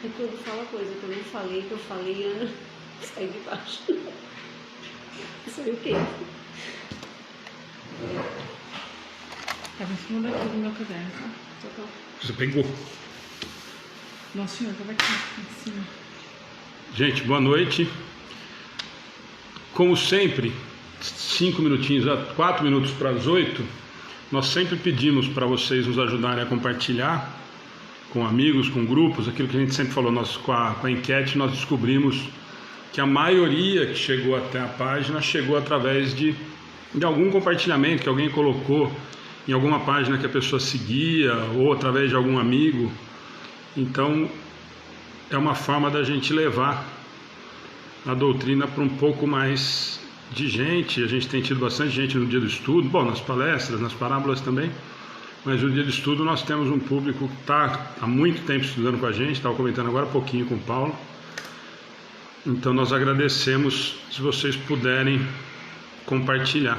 É que eu falo coisa, que eu não falei, que eu falei, Ana, sai de baixo. Isso aí o quê? Tava em cima daqui do meu caderno, tá? Você pegou. Não, senhor, tava aqui em cima. Gente, boa noite. Como sempre, 5 minutinhos, 4 minutos para as 8, nós sempre pedimos para vocês nos ajudarem a compartilhar com amigos, com grupos, aquilo que a gente sempre falou. Com a enquete nós descobrimos que a maioria que chegou até a página chegou através de algum compartilhamento que alguém colocou em alguma página que a pessoa seguia ou através de algum amigo. Então é uma forma da gente levar a doutrina para um pouco mais de gente. A gente tem tido bastante gente no dia do estudo, bom, nas palestras, nas parábolas também, mas no dia do estudo nós temos um público que está há muito tempo estudando com a gente. Estava comentando agora há pouquinho com o Paulo. Então nós agradecemos se vocês puderem compartilhar.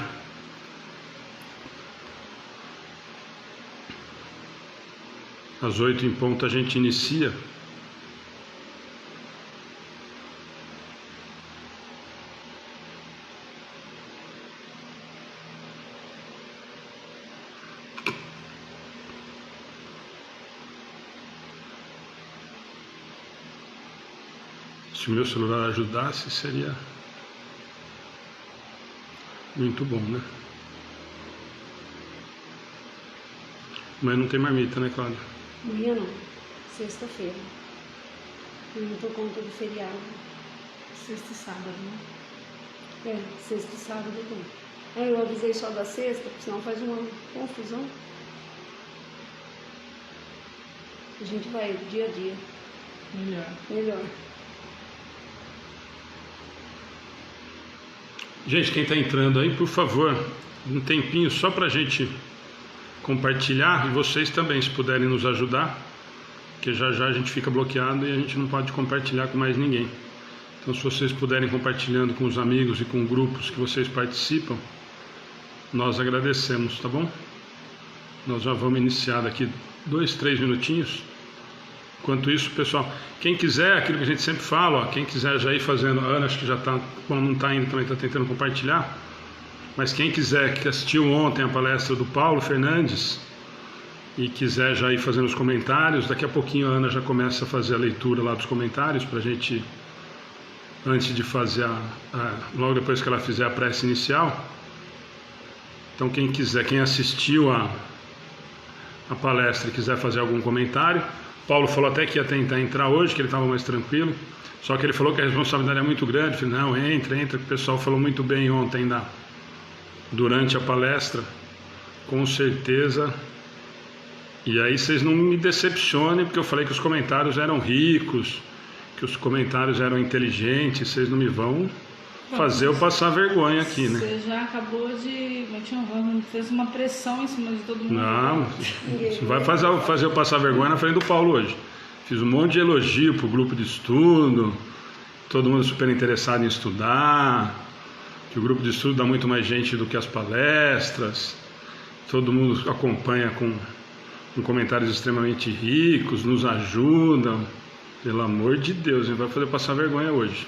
Às 8 em ponto a gente inicia. Se o meu celular ajudasse, seria muito bom, né? Mas não tem marmita, né, Cláudia? Amanhã não, sexta-feira. Eu não dou conta do feriado. Sexta e sábado, né? É, sexta e sábado não. Eu avisei só da sexta, porque senão faz uma confusão. A gente vai dia a dia. Melhor. Gente, quem está entrando aí, por favor, um tempinho só para a gente compartilhar, e vocês também, se puderem nos ajudar, porque já a gente fica bloqueado e a gente não pode compartilhar com mais ninguém. Então, se vocês puderem compartilhando com os amigos e com grupos que vocês participam, nós agradecemos, tá bom? Nós já vamos iniciar daqui 2, 3 minutinhos. Enquanto isso, pessoal, quem quiser, aquilo que a gente sempre fala, ó, quem quiser já ir fazendo, a Ana acho que já está, quando não está ainda, também está tentando compartilhar, mas quem quiser, que assistiu ontem a palestra do Paulo Fernandes e quiser já ir fazendo os comentários, daqui a pouquinho a Ana já começa a fazer a leitura lá dos comentários para a gente, antes de fazer logo depois que ela fizer a prece inicial. Então quem quiser, quem assistiu a palestra e quiser fazer algum comentário, Paulo falou até que ia tentar entrar hoje, que ele estava mais tranquilo, só que ele falou que a responsabilidade é muito grande. Eu falei, não, entra, que o pessoal falou muito bem ontem durante a palestra, com certeza. E aí vocês não me decepcionem, porque eu falei que os comentários eram ricos, que os comentários eram inteligentes. Vocês não me vão fazer eu passar vergonha aqui, né? Você já acabou de... fez uma pressão em cima de todo mundo. Não, você vai fazer eu passar vergonha na frente do Paulo hoje. Fiz um monte de elogio pro grupo de estudo, todo mundo super interessado em estudar, que o grupo de estudo dá muito mais gente do que as palestras, todo mundo acompanha com comentários extremamente ricos, nos ajudam. Pelo amor de Deus, ele vai fazer eu passar vergonha hoje.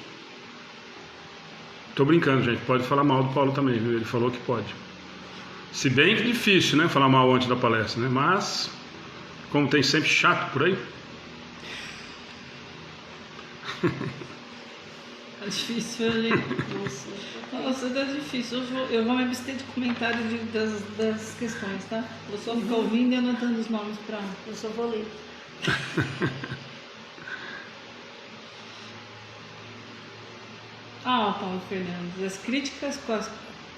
Tô brincando, gente, pode falar mal do Paulo também, viu? Ele falou que pode. Se bem que difícil, né, falar mal antes da palestra, né? Mas, como tem sempre chato por aí. Tá difícil ali. Nossa, tá difícil. Eu vou me abster de comentário das questões, tá? Vou só ficar ouvindo e anotando os nomes pra... Eu só vou ler. Paulo Fernandes, as críticas,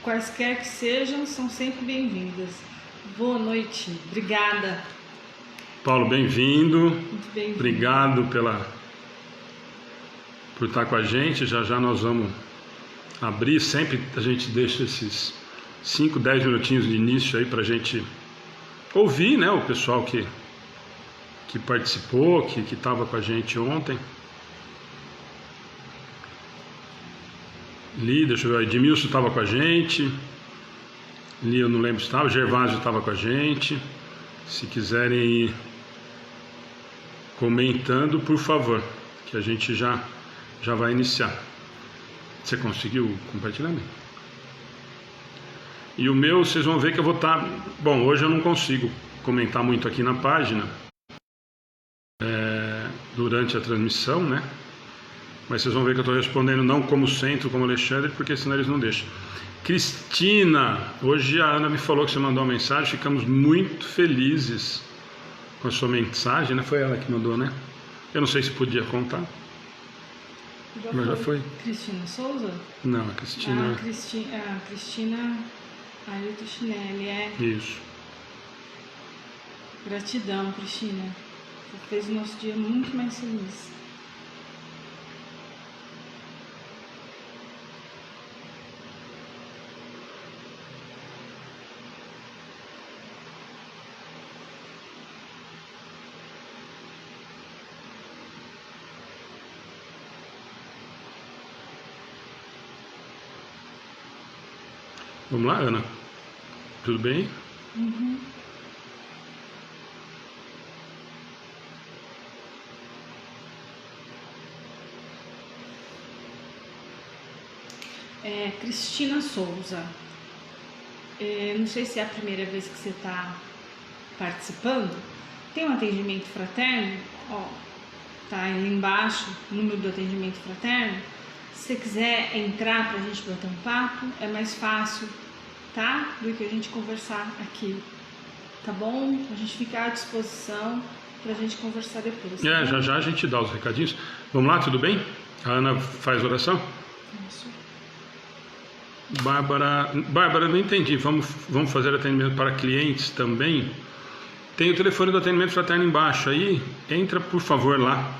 quaisquer que sejam, são sempre bem-vindas. Boa noite, obrigada. Paulo, bem-vindo. Muito bem-vindo. Obrigado por estar com a gente. Já nós vamos abrir. Sempre a gente deixa esses 5, 10 minutinhos de início aí para a gente ouvir, né, o pessoal que participou, que estava com a gente ontem. Deixa eu ver, Edmilson estava com a gente, eu não lembro se estava, Gervásio estava com a gente. Se quiserem ir comentando, por favor, que a gente já vai iniciar. Você conseguiu compartilhar? E o meu, vocês vão ver que eu vou estar... Bom, hoje eu não consigo comentar muito aqui na página, durante a transmissão, né? Mas vocês vão ver que eu estou respondendo não como Centro, como Alexandre, porque senão eles não deixam. Cristina, hoje a Ana me falou que você mandou uma mensagem, ficamos muito felizes com a sua mensagem, né? Foi ela que mandou, né? Eu não sei se podia contar. Mas já foi. Cristina Souza? Não, a Cristina... Cristina Ailton Chinelli, Isso. Gratidão, Cristina. Você fez o nosso dia muito mais feliz. Vamos lá, Ana? Tudo bem? Uhum. Cristina Souza. Não sei se é a primeira vez que você está participando. Tem um atendimento fraterno? Tá aí embaixo o número do atendimento fraterno. Se você quiser entrar para a gente bater um papo, é mais fácil, tá? Do que a gente conversar aqui, tá bom? A gente fica à disposição para a gente conversar depois. Tá? Já a gente dá os recadinhos. Vamos lá, tudo bem? A Ana faz oração? Isso. Bárbara, não entendi. Vamos fazer atendimento para clientes também? Tem o telefone do atendimento fraterno embaixo aí. Entra, por favor, lá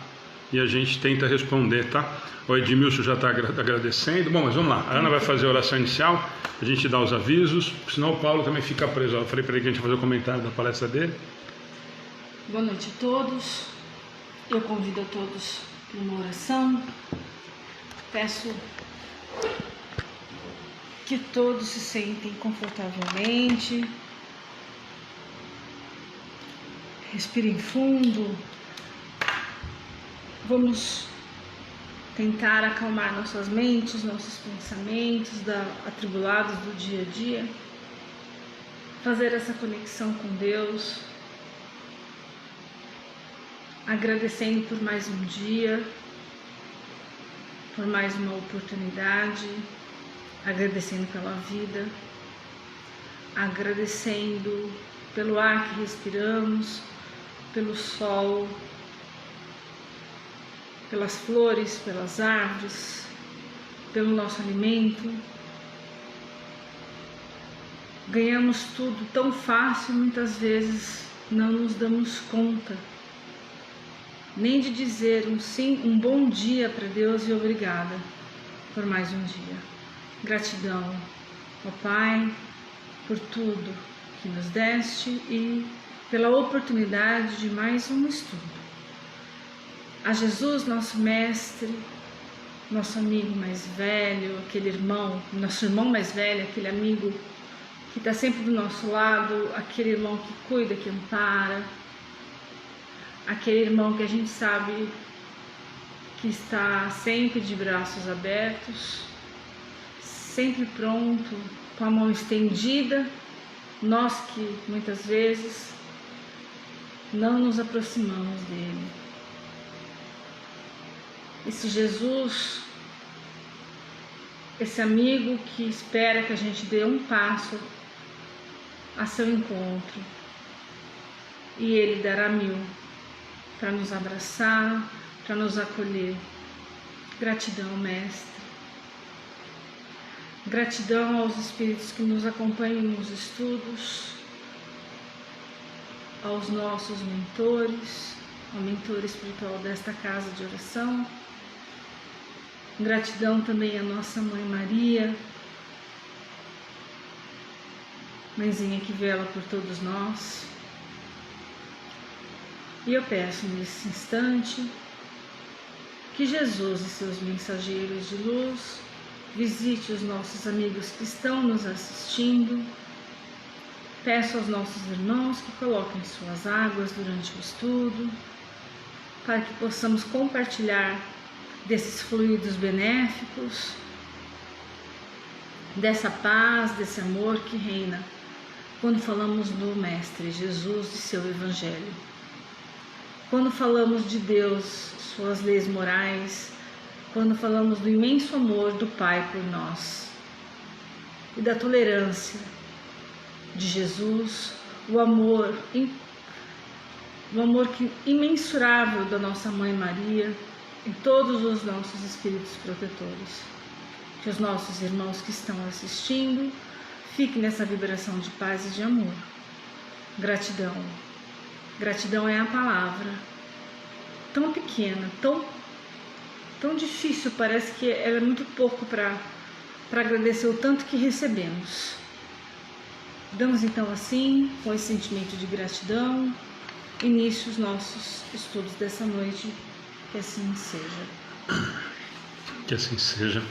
e a gente tenta responder, tá? O Edmilson já está agradecendo. Bom, mas vamos lá. A Ana vai fazer a oração inicial, a gente dá os avisos, senão o Paulo também fica preso. Eu falei para ele que a gente ia fazer o comentário da palestra dele. Boa noite a todos. Eu convido a todos para uma oração. Peço que todos se sentem confortavelmente. Respirem fundo. Vamos tentar acalmar nossas mentes, nossos pensamentos atribulados do dia a dia. Fazer essa conexão com Deus. Agradecendo por mais um dia, por mais uma oportunidade, agradecendo pela vida, agradecendo pelo ar que respiramos, pelo sol, pelas flores, pelas árvores, pelo nosso alimento. Ganhamos tudo tão fácil, muitas vezes não nos damos conta nem de dizer um bom dia para Deus e obrigada por mais um dia. Gratidão, ó Pai, por tudo que nos deste e pela oportunidade de mais um estudo. A Jesus, nosso mestre, nosso amigo mais velho, nosso irmão mais velho, aquele amigo que está sempre do nosso lado, aquele irmão que cuida, que ampara, aquele irmão que a gente sabe que está sempre de braços abertos, sempre pronto, com a mão estendida, nós que muitas vezes não nos aproximamos dele. Esse Jesus, esse amigo que espera que a gente dê um passo a seu encontro e ele dará 1000 para nos abraçar, para nos acolher. Gratidão, Mestre. Gratidão aos espíritos que nos acompanham nos estudos, aos nossos mentores, ao mentor espiritual desta casa de oração. Gratidão também à nossa Mãe Maria, Mãezinha que vela por todos nós. E eu peço nesse instante que Jesus e seus mensageiros de luz visite os nossos amigos que estão nos assistindo. Peço aos nossos irmãos que coloquem suas águas durante o estudo, para que possamos compartilhar desses fluidos benéficos, dessa paz, desse amor que reina quando falamos do Mestre Jesus e seu Evangelho. Quando falamos de Deus, suas leis morais, quando falamos do imenso amor do Pai por nós e da tolerância de Jesus, o amor imensurável da nossa Mãe Maria e todos os nossos espíritos protetores. Que os nossos irmãos que estão assistindo fiquem nessa vibração de paz e de amor. Gratidão. Gratidão é a palavra tão pequena, tão difícil, parece que ela é muito pouco para agradecer o tanto que recebemos. Damos então assim, com esse sentimento de gratidão, início os nossos estudos dessa noite. Que assim seja. Que assim seja.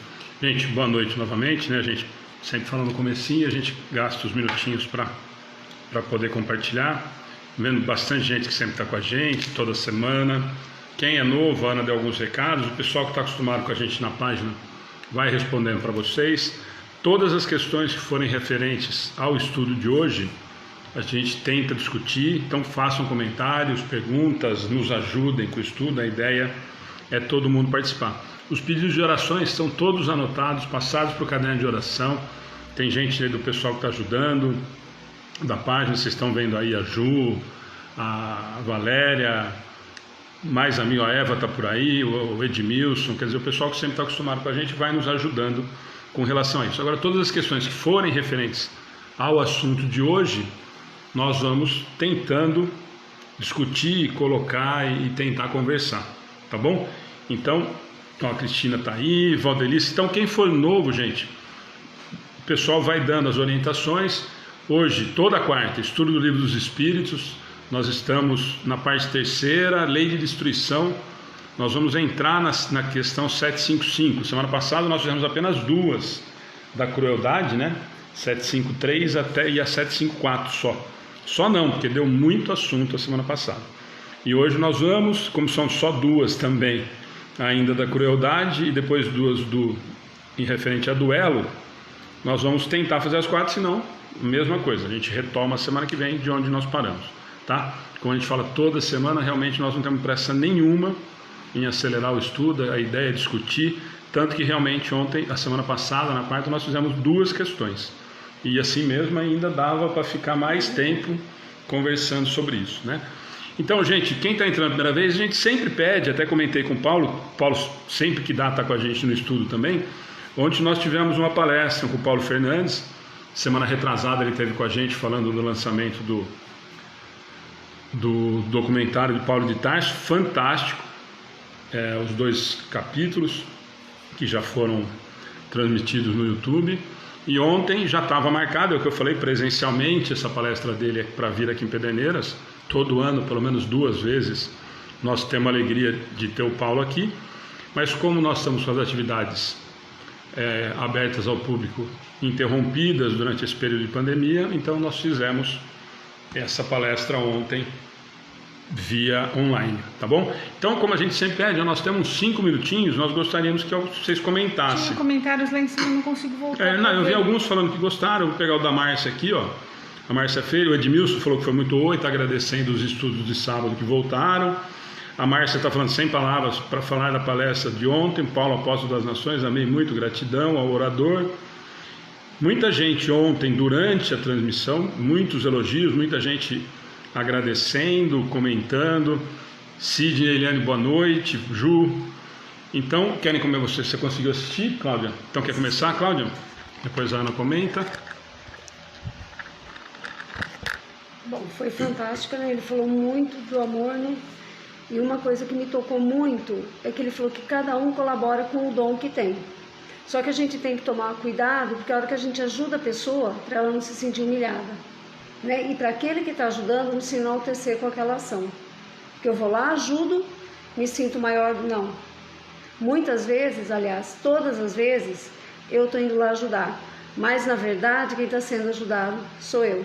Gente, boa noite novamente, né? A gente sempre fala no comecinho, a gente gasta os minutinhos para poder compartilhar. Vendo bastante gente que sempre está com a gente, toda semana. Quem é novo, a Ana deu alguns recados. O pessoal que está acostumado com a gente na página vai respondendo para vocês. Todas as questões que forem referentes ao estudo de hoje, a gente tenta discutir. Então façam comentários, perguntas, nos ajudem com o estudo. A ideia é todo mundo participar. Os pedidos de orações estão todos anotados, passados para o caderno de oração. Tem gente aí do pessoal que está ajudando, da página, vocês estão vendo aí a Ju, a Valéria, mais amigo, a Eva está por aí, o Edmilson, quer dizer, o pessoal que sempre está acostumado com a gente vai nos ajudando com relação a isso. Agora, todas as questões que forem referentes ao assunto de hoje, nós vamos tentando discutir, colocar e tentar conversar, tá bom? Então, a Cristina está aí, Valdelice. Então, quem for novo, gente, o pessoal vai dando as orientações. Hoje, toda quarta, estudo do Livro dos Espíritos. Nós estamos na parte terceira, Lei de Destruição. Nós vamos entrar na questão 755. Semana passada nós fizemos apenas duas da crueldade, né? 753 e a 754 só. Só não, porque deu muito assunto a semana passada. E hoje nós vamos, como são só duas também, ainda da crueldade, e depois duas em referente a duelo, nós vamos tentar fazer as quatro, senão, mesma coisa, a gente retoma a semana que vem de onde nós paramos, tá? Como a gente fala toda semana, realmente nós não temos pressa nenhuma em acelerar o estudo, a ideia é discutir, tanto que realmente ontem, a semana passada, na quarta, nós fizemos duas questões, e assim mesmo ainda dava para ficar mais tempo conversando sobre isso, né? Então, gente, quem está entrando a primeira vez, a gente sempre pede, até comentei com o Paulo sempre que dá está com a gente no estudo também. Ontem nós tivemos uma palestra com o Paulo Fernandes, semana retrasada ele esteve com a gente falando do lançamento do documentário de Paulo de Tarso, fantástico, os 2 capítulos que já foram transmitidos no YouTube. E ontem já estava marcado, é o que eu falei, presencialmente, essa palestra dele é para vir aqui em Pederneiras. Todo ano, pelo menos 2 vezes, nós temos a alegria de ter o Paulo aqui, mas como nós estamos com as atividades abertas ao público interrompidas durante esse período de pandemia, então nós fizemos essa palestra ontem via online, tá bom? Então, como a gente sempre pede, nós temos 5 minutinhos, nós gostaríamos que vocês comentassem. Tinha comentários lá em cima, eu não consigo voltar. Eu vi alguns falando que gostaram, eu vou pegar o da Márcia aqui, ó. A Márcia Feira, o Edmilson falou que foi muito bom e está agradecendo os estudos de sábado que voltaram. A Márcia está falando sem palavras para falar da palestra de ontem, Paulo Apóstolo das Nações, amei muito, gratidão ao orador. Muita gente ontem, durante a transmissão, muitos elogios, muita gente agradecendo, comentando. Sidney, Eliane, boa noite. Ju. Então, querem comer você conseguiu assistir, Cláudia? Então, quer começar, Cláudia? Depois a Ana comenta. Bom, foi fantástico, né? Ele falou muito do amor, né? E uma coisa que me tocou muito é que ele falou que cada um colabora com o dom que tem. Só que a gente tem que tomar cuidado, porque a hora que a gente ajuda a pessoa, para ela não se sentir humilhada, né? E para aquele que está ajudando, não se enaltecer com aquela ação. Porque eu vou lá, ajudo, me sinto maior. Não. Muitas vezes, aliás, todas as vezes, eu estou indo lá ajudar. Mas, na verdade, quem está sendo ajudado sou eu.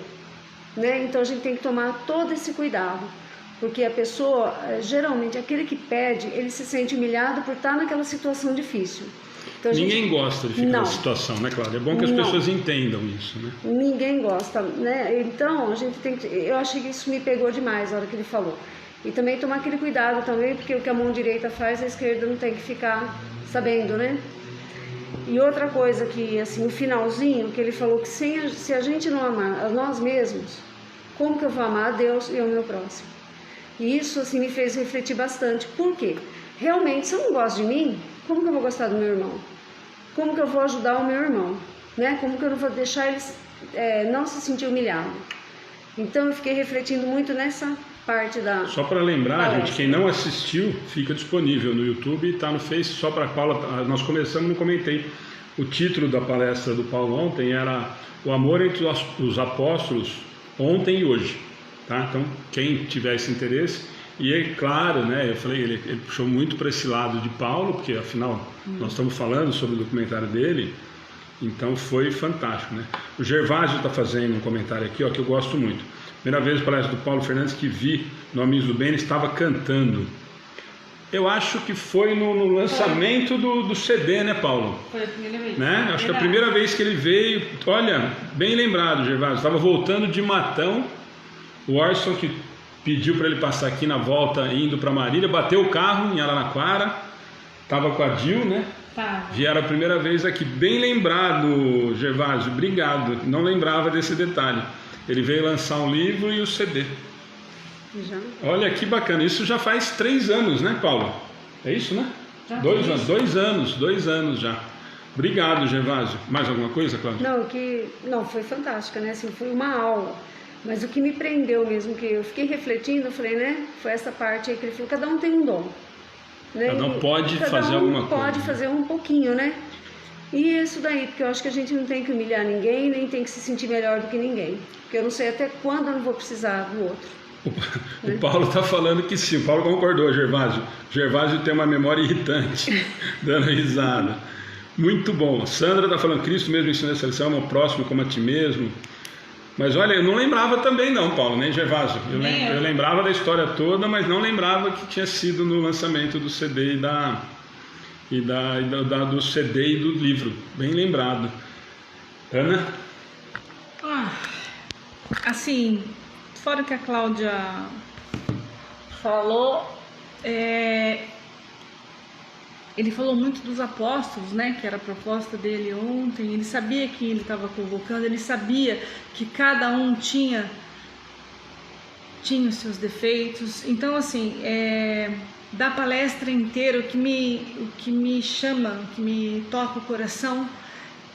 Né? Então a gente tem que tomar todo esse cuidado, Porque a pessoa, geralmente, aquele que pede, ele se sente humilhado por estar naquela situação difícil. Então, Ninguém gosta de ficar nessa situação, né, Cláudia? É bom que as pessoas entendam isso, né? Ninguém gosta, né? Então, a gente tem que... Eu achei que isso me pegou demais na hora que ele falou. E também tomar aquele cuidado também, porque o que a mão direita faz, a esquerda não tem que ficar sabendo, né? E outra coisa que, assim, no finalzinho, que ele falou que se a gente não amar a nós mesmos, como que eu vou amar a Deus e ao meu próximo? E isso, assim, me fez refletir bastante. Por quê? Realmente, se eu não gosto de mim, como que eu vou gostar do meu irmão? Como que eu vou ajudar o meu irmão? Né? Como que eu não vou deixar ele não se sentir humilhado? Então, eu fiquei refletindo muito nessa parte da... Só para lembrar, palestra. gente, quem não assistiu, fica disponível no YouTube e está no Face. Só para a Paula, nós começamos, não comentei. O título da palestra do Paulo ontem era O Amor entre os Apóstolos, ontem e hoje. Tá? Então, quem tiver esse interesse... E é claro, né, eu falei, ele puxou muito para esse lado de Paulo, porque afinal nós estamos falando sobre o documentário dele, então foi fantástico, né? O Gervásio está fazendo um comentário aqui, ó, que eu gosto muito. Primeira vez a palestra do Paulo Fernandes que vi no Amigos do Bem, ele estava cantando. Eu acho que foi no lançamento do CD, né, Paulo? Foi a primeira vez. Né? Acho que a primeira vez que ele veio, olha, bem lembrado, Gervásio, estava voltando de Matão, o Orson que pediu para ele passar aqui na volta indo para Marília, bateu o carro em Araraquara, estava com a Dil, né? Tá. Vieram a primeira vez aqui, bem lembrado, Gervásio, obrigado, não lembrava desse detalhe. Ele veio lançar um livro e o CD. Já. Olha que bacana, isso já faz 3 anos, né, Paulo? É isso, né? Já 2 anos, 2 anos já. Obrigado, Gervásio. Mais alguma coisa, Cláudia? Não, foi fantástica, né? Assim, foi uma aula. Mas o que me prendeu mesmo, que eu fiquei refletindo, eu falei, né? Foi essa parte aí que ele falou, cada um tem um dom. Né? Cada um pode fazer alguma coisa. Pode fazer um pouquinho, né? E isso daí, porque eu acho que a gente não tem que humilhar ninguém, nem tem que se sentir melhor do que ninguém. Porque eu não sei até quando eu não vou precisar do outro. O Paulo está falando que sim, o Paulo concordou, Gervásio. Gervásio tem uma memória irritante, dando risada. Muito bom. Sandra está falando, Cristo mesmo ensina essa lição, ao próximo como a ti mesmo. Mas olha, eu não lembrava também não, Paulo, nem Gervásio. Eu lembrava da história toda, mas não lembrava que tinha sido no lançamento do CD do CD e do livro. Bem lembrado. Ana? Assim, fora que a Cláudia falou, ele falou muito dos apóstolos, né, que era a proposta dele ontem. Ele sabia que ele estava convocando, ele sabia que cada um tinha os seus defeitos. Então, assim, da palestra inteira, o que me chama, o que me toca o coração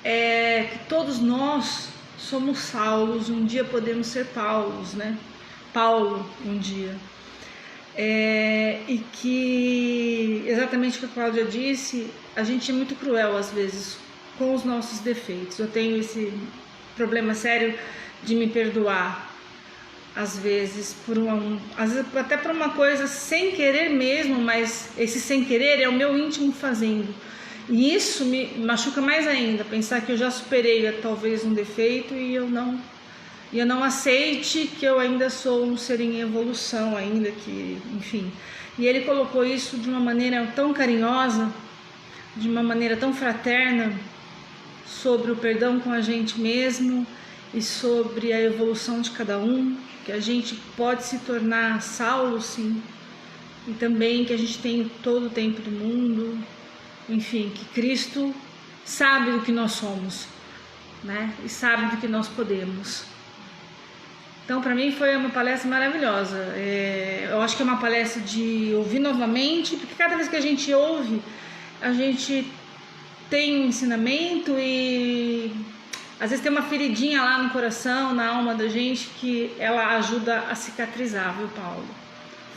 é que todos nós somos Saulos, um dia podemos ser Paulos, né? Paulo, um dia. E que, exatamente o que a Cláudia disse, a gente é muito cruel às vezes com os nossos defeitos. Eu tenho esse problema sério de me perdoar às vezes às vezes até por uma coisa sem querer mesmo, mas esse sem querer é o meu íntimo fazendo. E isso me machuca mais ainda, pensar que eu já superei talvez um defeito e eu não aceite que eu ainda sou um ser em evolução ainda, que, enfim. E ele colocou isso de uma maneira tão carinhosa, de uma maneira tão fraterna, sobre o perdão com a gente mesmo e sobre a evolução de cada um, que a gente pode se tornar Saulo, sim, e também que a gente tem todo o tempo do mundo, enfim, que Cristo sabe do que nós somos, né? E sabe do que nós podemos. Então, para mim, foi uma palestra maravilhosa. Eu acho que é uma palestra de ouvir novamente, porque cada vez que a gente ouve, a gente tem um ensinamento e às vezes tem uma feridinha lá no coração, na alma da gente, que ela ajuda a cicatrizar, viu, Paulo?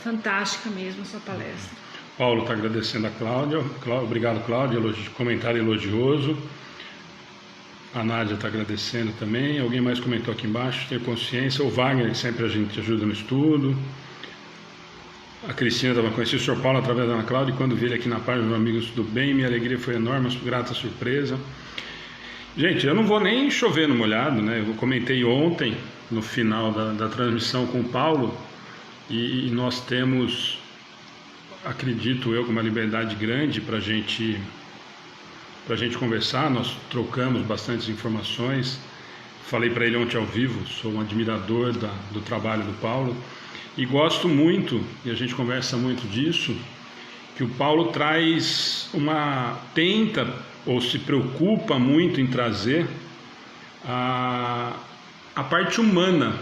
Fantástica mesmo a sua palestra. Paulo está agradecendo a Cláudia. Obrigado, Cláudia. Comentário elogioso. A Nádia está agradecendo também. Alguém mais comentou aqui embaixo, ter consciência. O Wagner, que sempre a gente ajuda no estudo. A Cristina estava conhecendo o Sr. Paulo através da Ana Cláudia, e quando vi ele aqui na página dos Amigos do Bem, minha alegria foi enorme, grata surpresa. Gente, eu não vou nem chover no molhado, né? Eu comentei ontem, no final da transmissão com o Paulo, e nós temos, acredito eu, uma liberdade grande para a gente conversar. Nós trocamos bastantes informações. Falei para ele ontem ao vivo, sou um admirador do trabalho do Paulo e gosto muito, e a gente conversa muito disso, que o Paulo tenta ou se preocupa muito em trazer a parte humana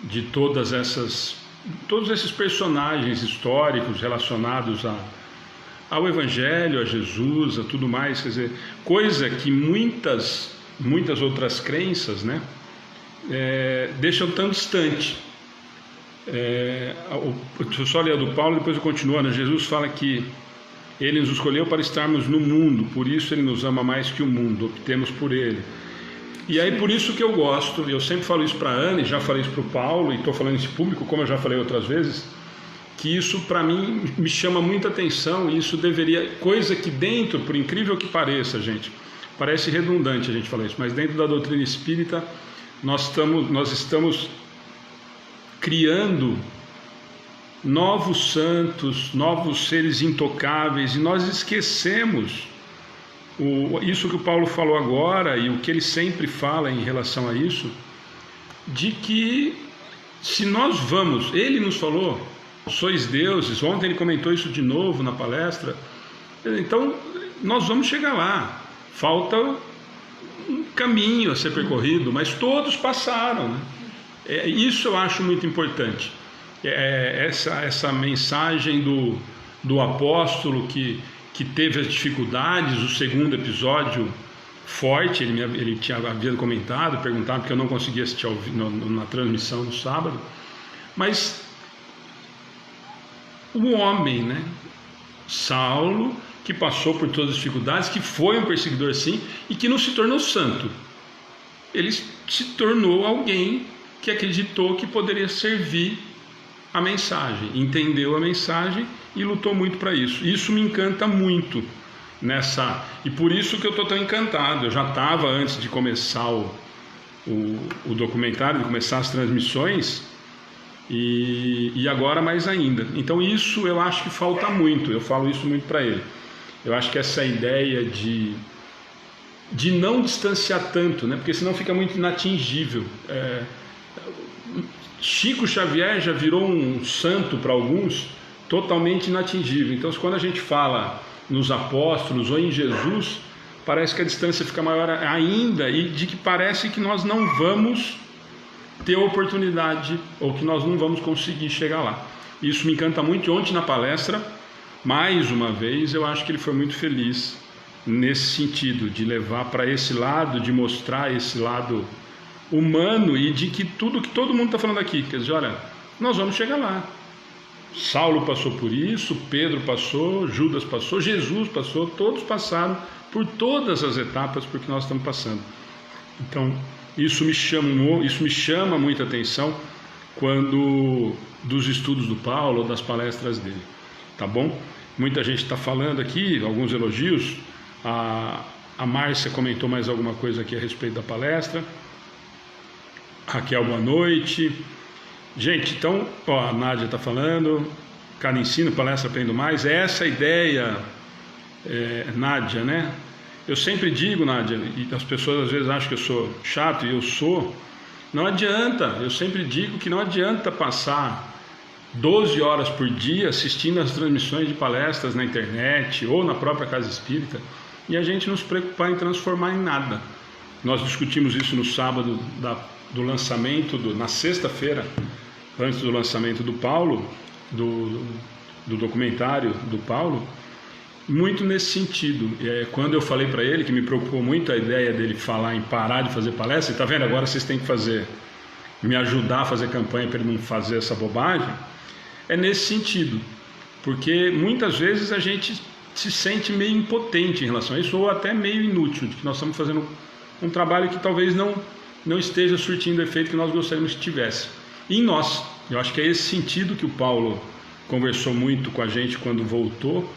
de todos esses personagens históricos relacionados ao Evangelho, a Jesus, a tudo mais, quer dizer, coisa que muitas outras crenças, né, deixam tão distante. Deixa eu só ler a do Paulo, depois eu continuo, né? Jesus fala que Ele nos escolheu para estarmos no mundo, por isso Ele nos ama mais que o mundo, optemos por Ele. E aí por isso que eu gosto, eu sempre falo isso para a Ana, e já falei isso para o Paulo, e estou falando isso em público, como eu já falei outras vezes, que isso para mim me chama muita atenção, e isso deveria, coisa que dentro, por incrível que pareça, gente, parece redundante a gente falar isso, mas dentro da doutrina espírita nós estamos criando novos santos, novos seres intocáveis, e nós esquecemos isso que o Paulo falou agora e o que ele sempre fala em relação a isso, de que se nós vamos, ele nos falou, sois deuses, ontem ele comentou isso de novo na palestra, então nós vamos chegar lá, falta um caminho a ser percorrido, mas todos passaram, né? Isso eu acho muito importante, essa mensagem do apóstolo que teve as dificuldades, o segundo episódio forte, ele havia comentado, perguntado, porque eu não conseguia assistir na transmissão do sábado, mas o homem, né, Saulo, que passou por todas as dificuldades, que foi um perseguidor sim, e que não se tornou santo, ele se tornou alguém que acreditou que poderia servir a mensagem, entendeu a mensagem e lutou muito para isso. Isso me encanta muito e por isso que eu estou tão encantado. Eu já estava antes de começar o documentário, de começar as transmissões, e agora mais ainda. Então isso eu acho que falta muito, eu falo isso muito para ele. Eu acho que essa ideia de não distanciar tanto, né? Porque senão fica muito inatingível. Chico Xavier já virou um santo para alguns, totalmente inatingível. Então, quando a gente fala nos apóstolos ou em Jesus, parece que a distância fica maior ainda, e de que parece que nós não vamos ter oportunidade ou que nós não vamos conseguir chegar lá. Isso me encanta muito. E ontem na palestra, mais uma vez, eu acho que ele foi muito feliz nesse sentido, de levar para esse lado, de mostrar esse lado humano, e de que tudo que todo mundo está falando aqui, quer dizer, olha, nós vamos chegar lá. Saulo passou por isso, Pedro passou, Judas passou, Jesus passou, todos passaram por todas as etapas porque nós estamos passando. Então isso me chama muita atenção quando dos estudos do Paulo ou das palestras dele, tá bom? Muita gente está falando aqui, alguns elogios. A Márcia comentou mais alguma coisa aqui a respeito da palestra. Raquel, boa noite. Gente, então, a Nádia está falando, cada ensino, palestra aprendo mais. É essa a ideia, Nádia, né? Eu sempre digo, Nádia, e as pessoas às vezes acham que eu sou chato, e eu sou. Não adianta, eu sempre digo que não adianta passar 12 horas por dia assistindo as transmissões de palestras na internet ou na própria casa espírita e a gente não se preocupar em transformar em nada. Nós discutimos isso no sábado do lançamento, na sexta-feira, antes do lançamento do Paulo, do documentário do Paulo, muito nesse sentido. Quando eu falei para ele, que me preocupou muito a ideia dele falar em parar de fazer palestra, está vendo, agora vocês têm que me ajudar a fazer campanha para ele não fazer essa bobagem, é nesse sentido, porque muitas vezes a gente se sente meio impotente em relação a isso, ou até meio inútil, de que nós estamos fazendo um trabalho que talvez não esteja surtindo o efeito que nós gostaríamos que tivesse. E em nós, eu acho que é esse sentido que o Paulo conversou muito com a gente quando voltou,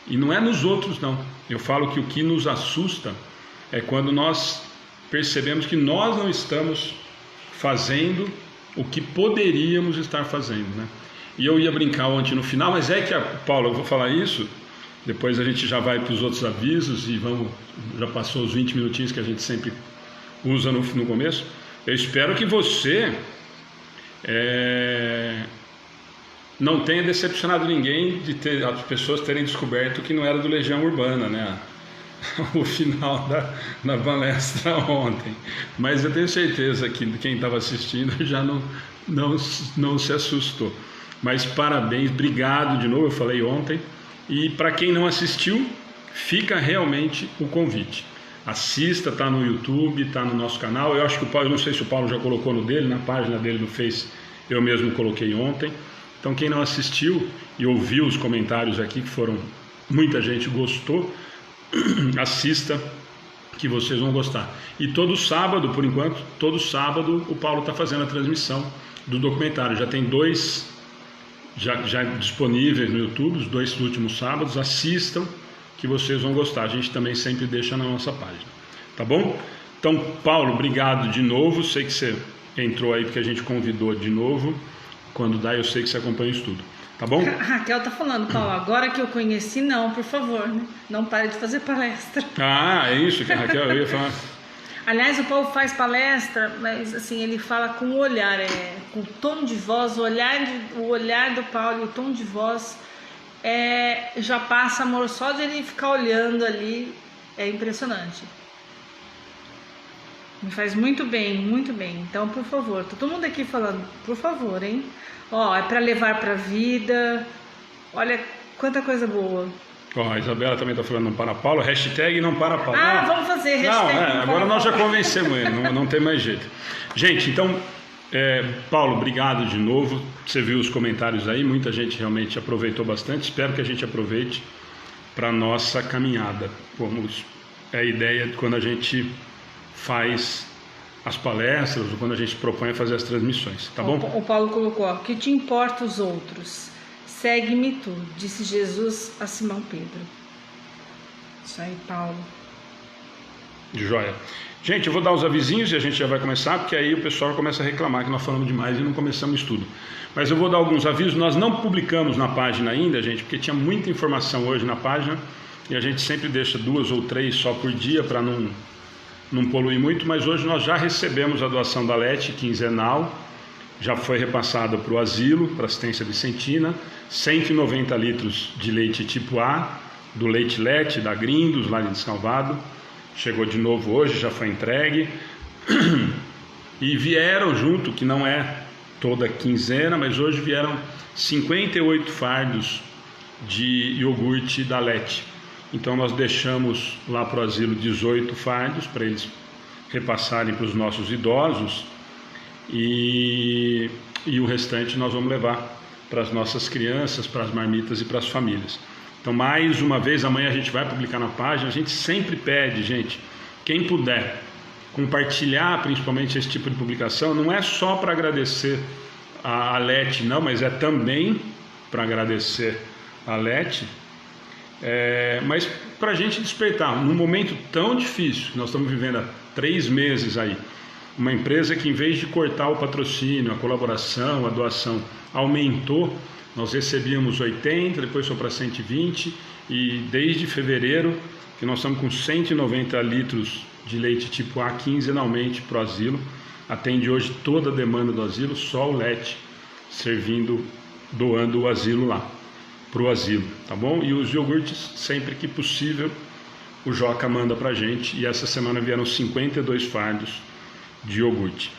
e não é nos outros não. Eu falo que o que nos assusta é quando nós percebemos que nós não estamos fazendo o que poderíamos estar fazendo, né? E eu ia brincar ontem no final, mas é que, Paulo, eu vou falar isso, depois a gente já vai para os outros avisos e já passou os 20 minutinhos que a gente sempre usa no começo. Eu espero que você não tenha decepcionado ninguém de as pessoas terem descoberto que não era do Legião Urbana, né? O final da palestra ontem. Mas eu tenho certeza que quem estava assistindo já não se assustou. Mas parabéns, obrigado de novo, eu falei ontem. E para quem não assistiu, fica realmente o convite. Assista, está no YouTube, está no nosso canal. Eu acho que o Paulo, eu não sei se o Paulo já colocou no dele, na página dele no Face, eu mesmo coloquei ontem. Então quem não assistiu e ouviu os comentários aqui, que foram, muita gente gostou, assista que vocês vão gostar. E todo sábado, por enquanto, todo sábado o Paulo está fazendo a transmissão do documentário. Já tem 2 já disponíveis no YouTube, os 2 últimos sábados. Assistam que vocês vão gostar. A gente também sempre deixa na nossa página, tá bom? Então, Paulo, obrigado de novo. Sei que você entrou aí porque a gente convidou de novo. Quando dá, eu sei que você acompanha o estudo, tá bom? A Raquel tá falando, Paulo, agora que eu conheci, não, por favor, né? Não pare de fazer palestra. Ah, é isso que a Raquel ia falar. Aliás, o Paulo faz palestra, mas assim, ele fala com o olhar, com o tom de voz, o olhar do Paulo, o tom de voz já passa amor, só de ele ficar olhando ali, é impressionante. Me faz muito bem, muito bem. Então, por favor, tá todo mundo aqui falando, por favor, hein? Ó, é para levar para a vida. Olha quanta coisa boa. Ó, a Isabela também está falando não para Paulo, hashtag não para Paulo. Ah, vamos fazer hashtag não agora nós já convencemos ele, não tem mais jeito. Gente, então, Paulo, obrigado de novo. Você viu os comentários aí, muita gente realmente aproveitou bastante. Espero que a gente aproveite para a nossa caminhada. Como é a ideia de quando a gente faz as palestras ou quando a gente propõe a fazer as transmissões, tá bom? O Paulo colocou, ó, que te importa os outros? Segue-me tu, disse Jesus a Simão Pedro. Isso aí, Paulo. Joia. Gente, eu vou dar os avisinhos e a gente já vai começar, porque aí o pessoal começa a reclamar que nós falamos demais e não começamos o estudo. Mas eu vou dar alguns avisos. Nós não publicamos na página ainda, gente, porque tinha muita informação hoje na página e a gente sempre deixa 2 ou 3 só por dia para não poluir muito, mas hoje nós já recebemos a doação da Lete quinzenal, já foi repassada para o asilo, para assistência vicentina, 190 litros de leite tipo A, do Leite Lete, da Grindos, lá de Descalvado, chegou de novo hoje, já foi entregue, e vieram junto, que não é toda quinzena, mas hoje vieram 58 fardos de iogurte da Lete. Então nós deixamos lá para o asilo 18 fardos para eles repassarem para os nossos idosos e o restante nós vamos levar para as nossas crianças, para as marmitas e para as famílias. Então mais uma vez, amanhã a gente vai publicar na página. A gente sempre pede, gente, quem puder compartilhar principalmente esse tipo de publicação, não é só para agradecer a Lete não, mas é também para agradecer a Lete. Mas para a gente despertar, num momento tão difícil, que nós estamos vivendo há 3 meses aí, uma empresa que em vez de cortar o patrocínio, a colaboração, a doação, aumentou, nós recebíamos 80, depois foi para 120 e desde fevereiro que nós estamos com 190 litros de leite tipo A quinzenalmente para o asilo, atende hoje toda a demanda do asilo, só o Lete servindo, doando o asilo lá. Para o asilo, tá bom? E os iogurtes, sempre que possível, o Joca manda pra gente, e essa semana vieram 52 fardos de iogurte.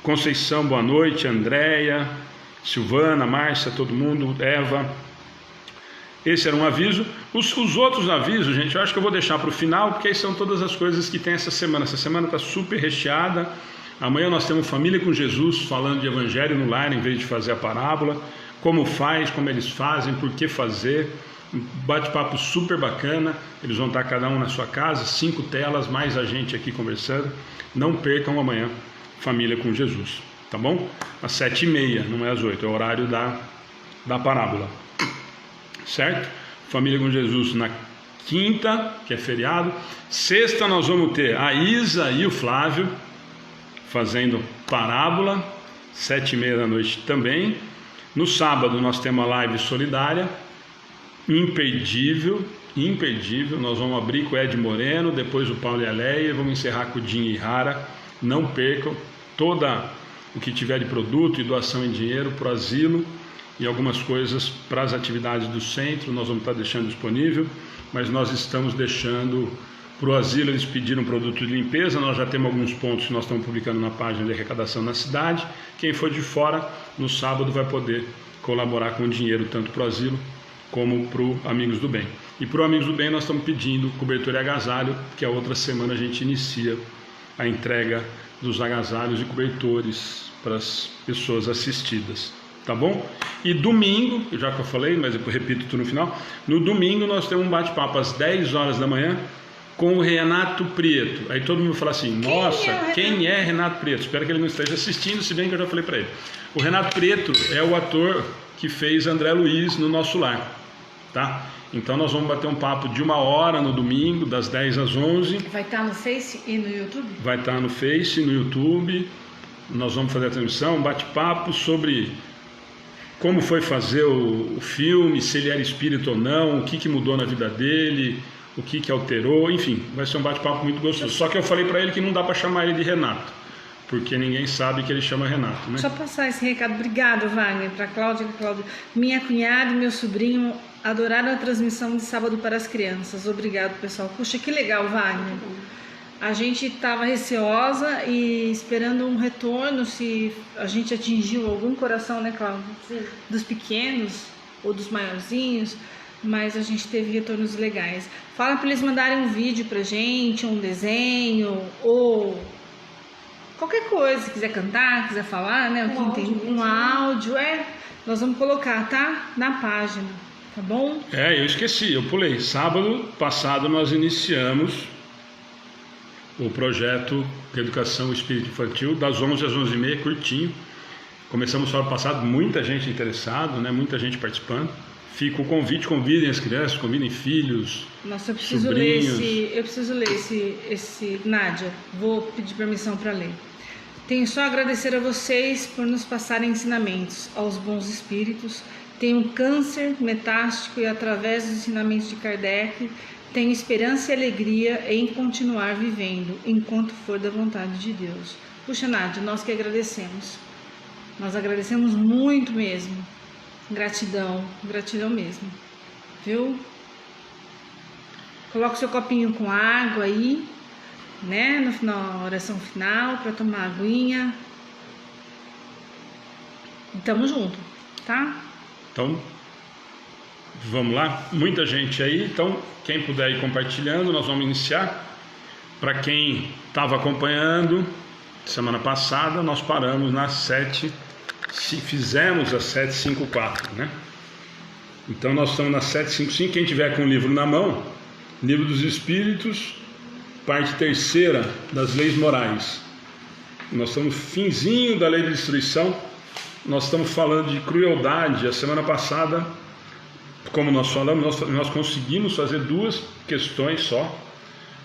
Conceição, boa noite, Andréia, Silvana, Márcia, todo mundo, Eva. Esse era um aviso. Os outros avisos, gente, eu acho que eu vou deixar para o final, porque aí são todas as coisas que tem essa semana. Essa semana está super recheada. Amanhã nós temos Família com Jesus, falando de Evangelho no Lar, em vez de fazer a parábola. Como faz, como eles fazem, por que fazer, um bate-papo super bacana. Eles vão estar cada um na sua casa, 5 telas, mais a gente aqui conversando. Não percam amanhã, Família com Jesus, tá bom? Às 7h30, não é às 8, é o horário da parábola, certo? Família com Jesus na quinta, que é feriado. Sexta nós vamos ter a Isa e o Flávio fazendo parábola, 7h30 da noite também. No sábado nós temos a live solidária, imperdível. Nós vamos abrir com o Ed Moreno, depois o Paulo e a Leia, vamos encerrar com o Dinho e Rara. Não percam, toda o que tiver de produto e doação em dinheiro para o asilo e algumas coisas para as atividades do centro, nós vamos estar deixando disponível, mas nós estamos deixando para o asilo. Eles pediram produto de limpeza, nós já temos alguns pontos que nós estamos publicando na página de arrecadação na cidade. Quem for de fora, no sábado vai poder colaborar com dinheiro tanto para o asilo como para o Amigos do Bem. E para o Amigos do Bem nós estamos pedindo cobertura e agasalho, que a outra semana a gente inicia a entrega dos agasalhos e cobertores para as pessoas assistidas, tá bom? E domingo, já que eu falei, mas eu repito tudo no final, no domingo nós temos um bate-papo às 10 horas da manhã com o Renato Prieto. Aí todo mundo fala assim, nossa, quem é Renato Prieto? Espero que ele não esteja assistindo, se bem que eu já falei para ele. O Renato Prieto é o ator que fez André Luiz no Nosso Lar, tá? Então nós vamos bater um papo de 1 hora no domingo, das 10 às 11. Vai estar no Face e no YouTube? Vai estar no Face, no YouTube. Nós vamos fazer a transmissão, um bate-papo sobre como foi fazer o filme, se ele era espírito ou não, o que mudou na vida dele, o que alterou, enfim, vai ser um bate-papo muito gostoso. Só que eu falei para ele que não dá para chamar ele de Renato, porque ninguém sabe que ele chama Renato, né? Só passar esse recado. Obrigado, Wagner, para Cláudia. Minha cunhada e meu sobrinho adoraram a transmissão de sábado para as crianças. Obrigado, pessoal. Puxa, que legal, Wagner. A gente estava receosa e esperando um retorno, se a gente atingiu algum coração, né, Cláudia? Sim. Dos pequenos ou dos maiorzinhos, mas a gente teve retornos legais. Fala para eles mandarem um vídeo pra gente, um desenho ou qualquer coisa, se quiser cantar, quiser falar, né? Um áudio, nós vamos colocar, tá? Na página, tá bom? Eu esqueci, eu pulei. Sábado passado nós iniciamos o projeto de educação espírita infantil das 11 às 11h30, curtinho. Começamos sábado passado, muita gente interessada, né? Muita gente participando. Fica o convite, convidem as crianças, convidem filhos, Nossa, eu preciso sobrinhos. ler esse Nádia, vou pedir permissão para ler. Tenho só a agradecer a vocês por nos passarem ensinamentos, aos bons espíritos. Tenho câncer metástico e através dos ensinamentos de Kardec, tenho esperança e alegria em continuar vivendo, enquanto for da vontade de Deus. Puxa, Nádia, nós que agradecemos. Nós agradecemos muito mesmo. Gratidão mesmo, viu? Coloca o seu copinho com água aí, né? Na oração final, para tomar aguinha. E tamo junto, tá? Então, vamos lá. Muita gente aí, então quem puder ir compartilhando, nós vamos iniciar. Para quem estava acompanhando, semana passada nós paramos nas 7. Se fizemos a 754, né? Então nós estamos na 755. Quem tiver com o livro na mão, Livro dos Espíritos, parte 3ª das Leis Morais. Nós estamos no finzinho da Lei de Destruição. Nós estamos falando de crueldade. A semana passada, como nós falamos, nós conseguimos fazer 2 questões só,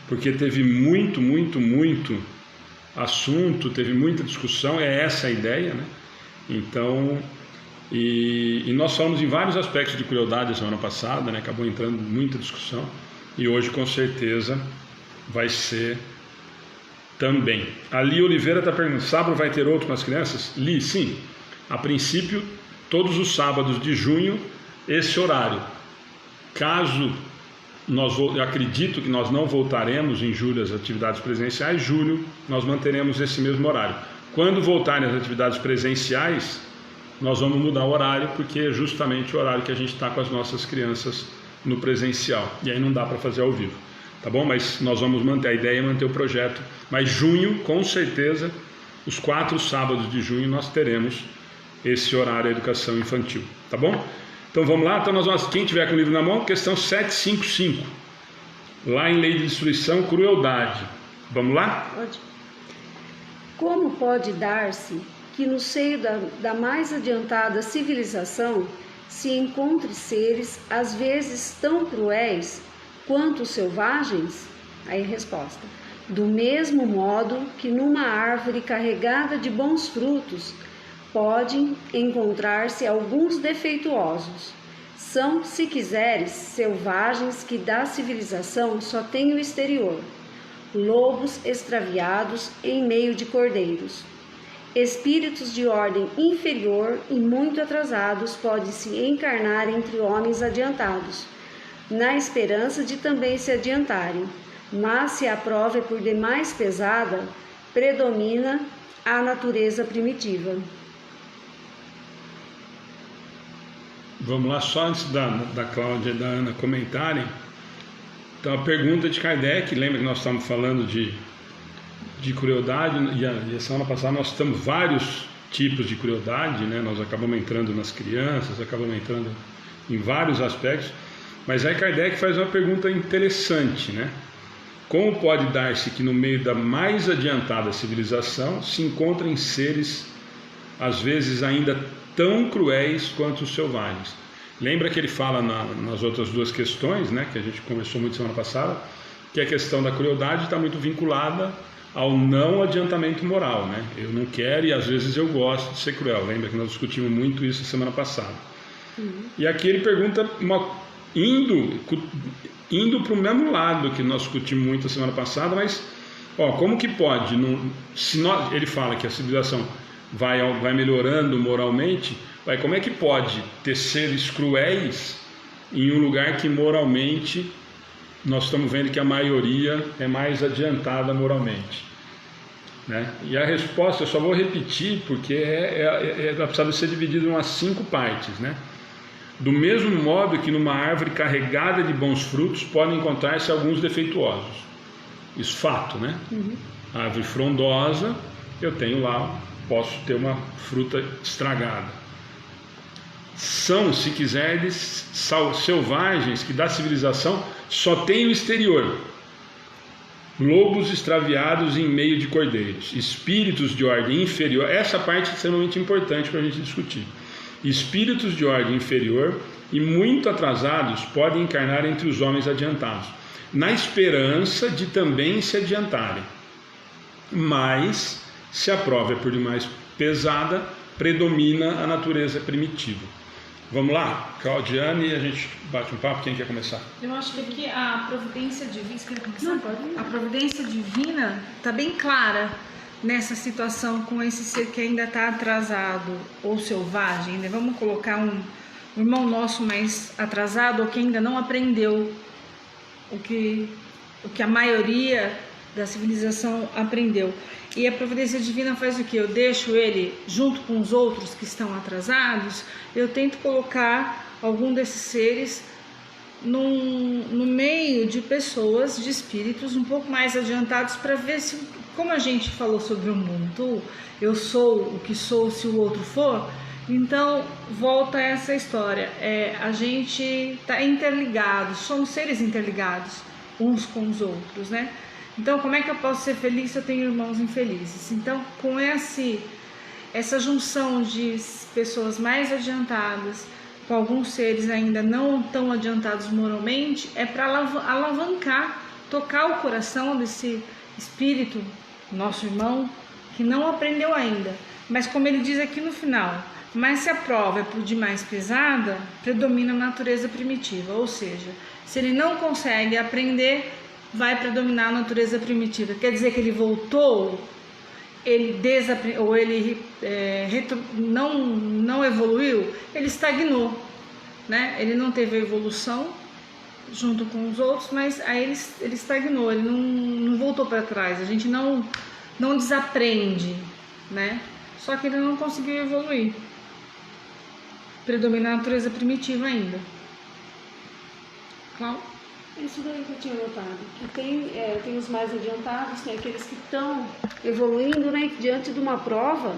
porque teve muito assunto, teve muita discussão. É essa a ideia, né? Então, e nós falamos em vários aspectos de crueldade a semana passada, né? Acabou entrando muita discussão, e hoje com certeza vai ser também. A Li Oliveira está perguntando, sábado vai ter outro com as crianças? Li, sim, a princípio todos os sábados de junho, esse horário. Caso eu acredito que nós não voltaremos em julho às atividades presenciais, julho nós manteremos esse mesmo horário. Quando voltarem as atividades presenciais, nós vamos mudar o horário, porque é justamente o horário que a gente está com as nossas crianças no presencial. E aí não dá para fazer ao vivo, tá bom? Mas nós vamos manter, a ideia é manter o projeto. Mas junho, com certeza, os 4 sábados de junho nós teremos esse horário de educação infantil, tá bom? Então vamos lá, então quem tiver com o livro na mão, questão 755, lá em Lei de Destruição, crueldade. Vamos lá? Pode. Como pode dar-se que no seio da mais adiantada civilização se encontre seres às vezes tão cruéis quanto os selvagens? Aí a resposta: do mesmo modo que numa árvore carregada de bons frutos podem encontrar-se alguns defeituosos. São, se quiseres, selvagens que da civilização só têm o exterior, lobos extraviados em meio de cordeiros. Espíritos de ordem inferior e muito atrasados podem se encarnar entre homens adiantados, na esperança de também se adiantarem, mas se a prova é por demais pesada, predomina a natureza primitiva. Vamos lá, só antes da Cláudia e da Ana comentarem. Então, a pergunta de Kardec, lembra que nós estamos falando de crueldade, e a semana passada nós citamos vários tipos de crueldade, né? Nós acabamos entrando nas crianças, acabamos entrando em vários aspectos, mas aí Kardec faz uma pergunta interessante, né? Como pode dar-se que no meio da mais adiantada civilização se encontrem seres, às vezes ainda tão cruéis quanto os selvagens? Lembra que ele fala nas outras duas questões, né, que a gente conversou muito semana passada, que a questão da crueldade está muito vinculada ao não adiantamento moral, né? Eu não quero e às vezes eu gosto de ser cruel. Lembra que nós discutimos muito isso semana passada. E aqui ele pergunta, indo para o mesmo lado que nós discutimos muito a semana passada, mas como que pode? Ele fala que a civilização vai melhorando moralmente, como é que pode ter seres cruéis em um lugar que moralmente nós estamos vendo que a maioria é mais adiantada moralmente, né? E a resposta eu só vou repetir porque ela precisa ser dividida em umas 5 partes, né? Do mesmo modo que numa árvore carregada de bons frutos podem encontrar-se alguns defeituosos. Isso fato, né? A árvore frondosa, eu tenho lá, posso ter uma fruta estragada. São, se quiseres, selvagens que da civilização só têm o exterior, lobos extraviados em meio de cordeiros, espíritos de ordem inferior. Essa parte é extremamente importante para a gente discutir. Espíritos de ordem inferior e muito atrasados podem encarnar entre os homens adiantados, na esperança de também se adiantarem. Mas, se a prova é por demais pesada, predomina a natureza primitiva. Vamos lá, Claudiane, e a gente bate um papo. Quem quer começar? Eu acho que aqui a providência divina... Você quer começar? Não, pode ir. A providência divina está bem clara nessa situação com esse ser que ainda está atrasado ou selvagem, né? Vamos colocar um irmão nosso mais atrasado ou que ainda não aprendeu o que a maioria da civilização aprendeu. E a providência divina faz o que? Eu deixo ele junto com os outros que estão atrasados, eu tento colocar algum desses seres no meio de pessoas, de espíritos um pouco mais adiantados, para ver se, como a gente falou sobre o mundo, eu sou o que sou se o outro for. Então volta a essa história, a gente está interligado, somos seres interligados uns com os outros, né? Então, como é que eu posso ser feliz se eu tenho irmãos infelizes? Então, com essa junção de pessoas mais adiantadas, com alguns seres ainda não tão adiantados moralmente, é para alavancar, tocar o coração desse espírito, nosso irmão, que não aprendeu ainda. Mas como ele diz aqui no final, mas se a prova é por demais pesada, predomina a natureza primitiva. Ou seja, se ele não consegue aprender, vai predominar a natureza primitiva. Quer dizer que ele voltou, ele ou ele não evoluiu, ele estagnou, né? Ele não teve evolução junto com os outros, mas aí ele estagnou, ele não voltou para trás. A gente não desaprende, né? Só que ele não conseguiu evoluir. Predomina a natureza primitiva ainda. Cláudio? Isso daí que eu tinha notado, que tem os mais adiantados, tem aqueles que estão evoluindo, né? Diante de uma prova,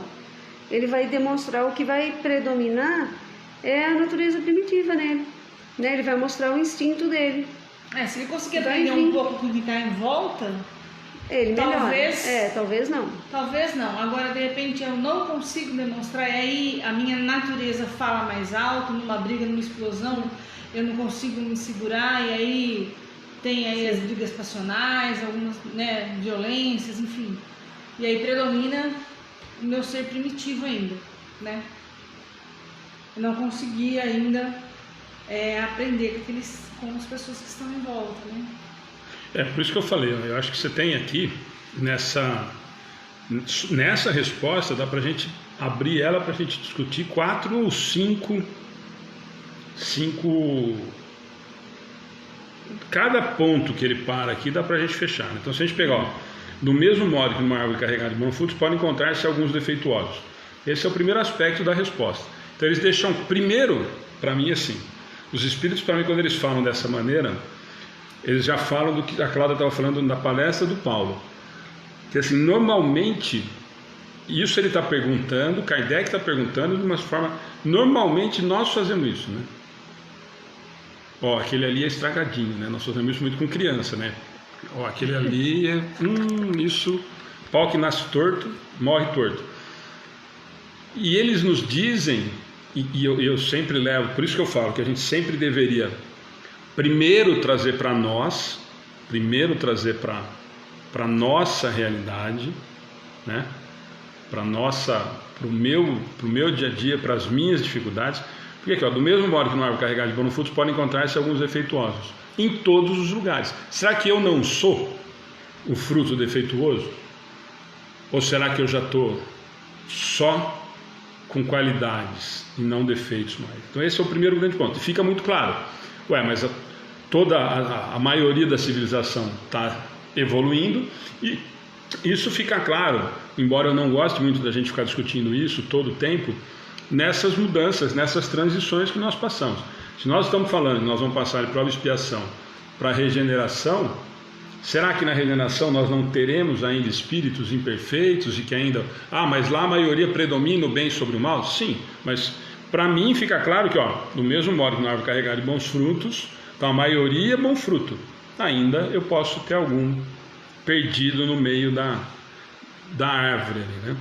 ele vai demonstrar o que vai predominar é a natureza primitiva nele, né? Ele vai mostrar o instinto dele. Se ele conseguir aprender um pouco com o que está em volta, ele talvez melhora. Talvez não. Talvez não. Agora, de repente, eu não consigo demonstrar, e aí a minha natureza fala mais alto, numa briga, numa explosão, eu não consigo me segurar, e aí tem aí as brigas passionais, algumas, né, violências, enfim. E aí predomina o meu ser primitivo ainda. né? Eu não consegui ainda aprender com as pessoas que estão em volta, né? Por isso que eu falei, eu acho que você tem aqui, nessa resposta, dá pra gente abrir ela pra gente discutir 4 ou 5, cada ponto que ele para aqui dá pra gente fechar, né? Então se a gente pegar, do mesmo modo que numa árvore carregada de bons frutos, podem encontrar-se alguns defeituosos. Esse é o primeiro aspecto da resposta. Então eles deixam, primeiro, para mim assim, os espíritos, para mim, quando eles falam dessa maneira, eles já falam do que a Cláudia estava falando na palestra do Paulo, que assim, normalmente, isso ele está perguntando, Kardec está perguntando de uma forma, normalmente nós fazemos isso, né? Aquele ali é estragadinho, né? Nós fazemos isso muito com criança, né? Aquele ali é, isso, pau que nasce torto, morre torto. E eles nos dizem, e eu sempre levo, por isso que eu falo que a gente sempre deveria primeiro trazer para nós, para nossa realidade, né? Para o meu dia a dia, para as minhas dificuldades, porque aqui, do mesmo modo que numa árvore carregada de bons frutos podem encontrar-se alguns defeituosos em todos os lugares. Será que eu não sou o fruto defeituoso? Ou será que eu já estou só com qualidades e não defeitos mais? Então esse é o primeiro grande ponto. E fica muito claro, mas toda a maioria da civilização está evoluindo, e isso fica claro, embora eu não goste muito da gente ficar discutindo isso todo o tempo, nessas mudanças, nessas transições que nós passamos. Se nós estamos falando que nós vamos passar de prova e expiação para regeneração, será que na regeneração nós não teremos ainda espíritos imperfeitos e que ainda... mas lá a maioria predomina o bem sobre o mal? Sim, mas para mim fica claro que, do mesmo modo que na árvore carregada de bons frutos, então a maioria é bom fruto. Ainda eu posso ter algum perdido no meio da árvore, né?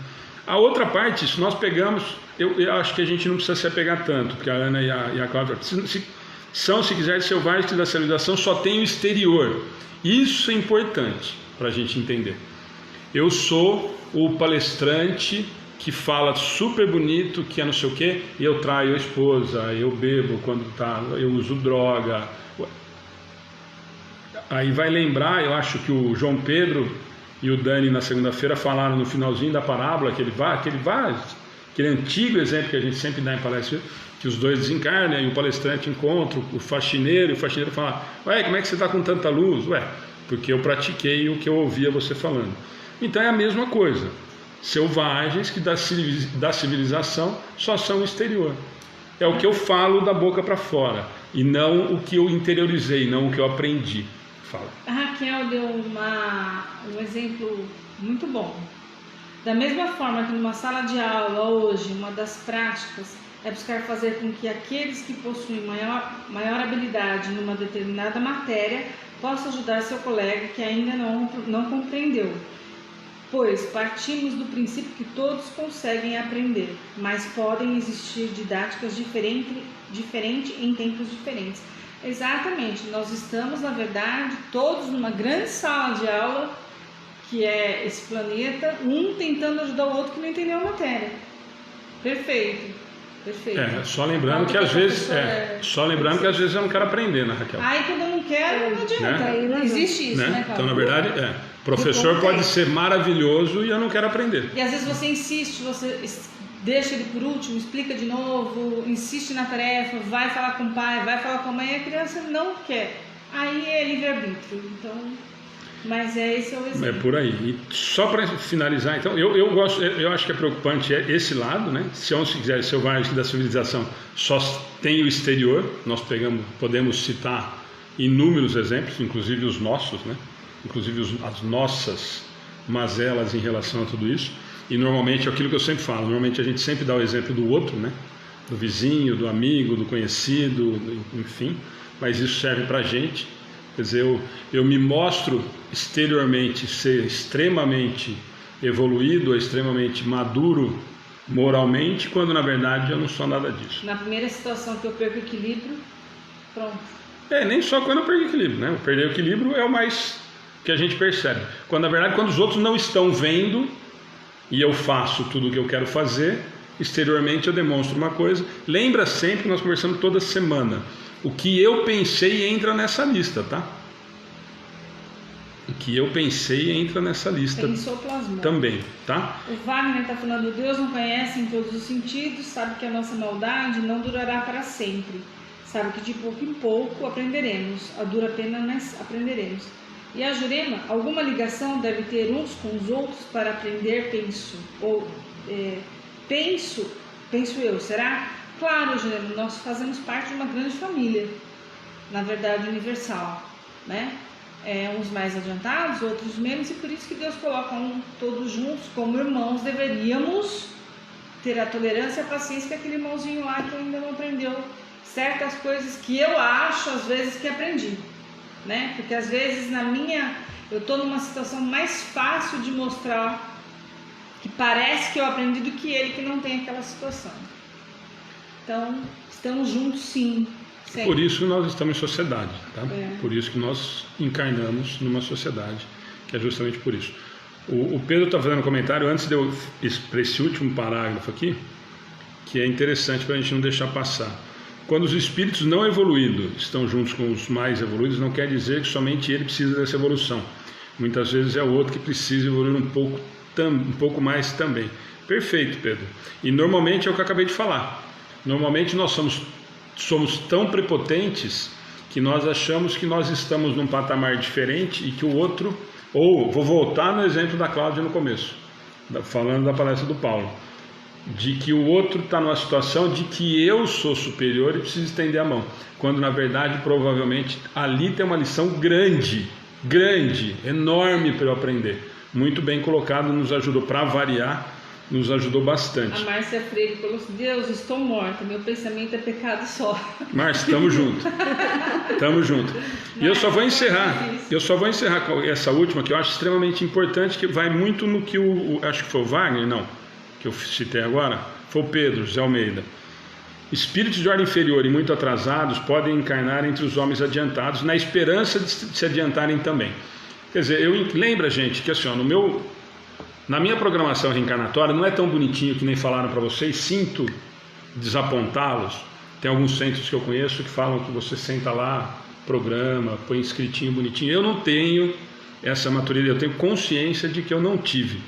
A outra parte, se nós pegamos, eu acho que a gente não precisa se apegar tanto, porque a Ana e a Cláudia se quiser, selvagens da civilização só tem o exterior. Isso é importante para a gente entender. Eu sou o palestrante que fala super bonito, que é não sei o quê, eu traio a esposa, eu bebo eu uso droga. Aí vai lembrar, eu acho que o João Pedro e o Dani na segunda-feira falaram no finalzinho da parábola, aquele antigo exemplo que a gente sempre dá em palestra, que os dois desencarnam e o palestrante encontra o faxineiro, e o faxineiro fala: como é que você está com tanta luz? Porque eu pratiquei o que eu ouvia você falando. Então é a mesma coisa, selvagens que da civilização só são o exterior, é o que eu falo da boca para fora, e não o que eu interiorizei, não o que eu aprendi. Fala. A Raquel deu um exemplo muito bom. Da mesma forma que numa sala de aula hoje, uma das práticas é buscar fazer com que aqueles que possuem maior habilidade numa determinada matéria possam ajudar seu colega que ainda não compreendeu. Pois partimos do princípio que todos conseguem aprender, mas podem existir didáticas diferentes em tempos diferentes. Exatamente, nós estamos, na verdade, todos numa grande sala de aula, que é esse planeta, um tentando ajudar o outro que não entendeu a matéria. Perfeito. Só lembrando que às vezes eu não quero aprender, né, Raquel? Quando eu não quero, não adianta. Né? Existe isso, né, Então, na verdade, professor pode ser maravilhoso e eu não quero aprender. E às vezes você insiste, você deixa ele por último, explica de novo, insiste na tarefa, vai falar com o pai, vai falar com a mãe, e a criança não quer. Aí é livre-arbítrio. Então, mas esse é o exemplo. É por aí. E só para finalizar, então, eu acho que é preocupante esse lado, né? Se quiser, selvagens da civilização só tem o exterior, nós podemos citar inúmeros exemplos, inclusive os nossos, né? Inclusive as nossas mazelas em relação a tudo isso. E normalmente é aquilo que eu sempre falo, normalmente a gente sempre dá o exemplo do outro, né? Do vizinho, do amigo, do conhecido, enfim, mas isso serve para a gente. Quer dizer, eu me mostro exteriormente ser extremamente evoluído, extremamente maduro moralmente, quando na verdade eu não sou nada disso. Na primeira situação que eu perco o equilíbrio, pronto. Nem só quando eu perco o equilíbrio, né? O perder o equilíbrio é o mais que a gente percebe. Quando na verdade, quando os outros não estão vendo e eu faço tudo o que eu quero fazer, exteriormente eu demonstro uma coisa. Lembra sempre que nós conversamos toda semana. O que eu pensei entra nessa lista, tá? O que eu pensei entra nessa lista. Pensou, plasmou. Também, tá? O Wagner está falando, Deus não conhece em todos os sentidos, sabe que a nossa maldade não durará para sempre. Sabe que de pouco em pouco aprenderemos, a dura pena, mas aprenderemos. E a Jurema, alguma ligação deve ter uns com os outros para aprender, penso eu, será? Claro, Jurema, nós fazemos parte de uma grande família, na verdade universal, né? Uns mais adiantados, outros menos, e por isso que Deus coloca todos juntos, como irmãos, deveríamos ter a tolerância e a paciência que aquele irmãozinho lá que ainda não aprendeu certas coisas que eu acho, às vezes, que aprendi, né? Porque às vezes eu estou numa situação mais fácil de mostrar que parece que eu aprendi do que ele que não tem aquela situação. Então, estamos juntos sim. Sempre. Por isso que nós estamos em sociedade, tá? Por isso que nós encarnamos numa sociedade, que é justamente por isso. O Pedro está fazendo um comentário antes de eu para esse último parágrafo aqui, que é interessante para a gente não deixar passar. Quando os espíritos não evoluídos estão juntos com os mais evoluídos, não quer dizer que somente ele precisa dessa evolução. Muitas vezes é o outro que precisa evoluir um pouco mais também. Perfeito, Pedro. E normalmente é o que eu acabei de falar. Normalmente nós somos tão prepotentes que nós achamos que nós estamos num patamar diferente e que o outro... Ou, vou voltar no exemplo da Cláudia no começo, falando da palestra do Paulo, de que o outro está numa situação de que eu sou superior e preciso estender a mão, quando na verdade provavelmente ali tem uma lição grande, enorme para eu aprender. Muito bem colocado, nos ajudou para variar, nos ajudou bastante. A Márcia Freire falou assim, Deus, estou morta, meu pensamento é pecado só. Márcia, estamos juntos. Estamos juntos. E eu só vou encerrar com essa última, que eu acho extremamente importante, que vai muito no que acho que foi o Wagner, não, que eu citei agora, foi o Pedro, José Almeida. Espíritos de ordem inferior e muito atrasados podem encarnar entre os homens adiantados, na esperança de se adiantarem também. Quer dizer, lembra, gente, que assim, ó, na minha programação reencarnatória não é tão bonitinho que nem falaram para vocês, sinto desapontá-los. Tem alguns centros que eu conheço que falam que você senta lá, programa, põe escritinho bonitinho. Eu não tenho essa maturidade, eu tenho consciência de que eu não tive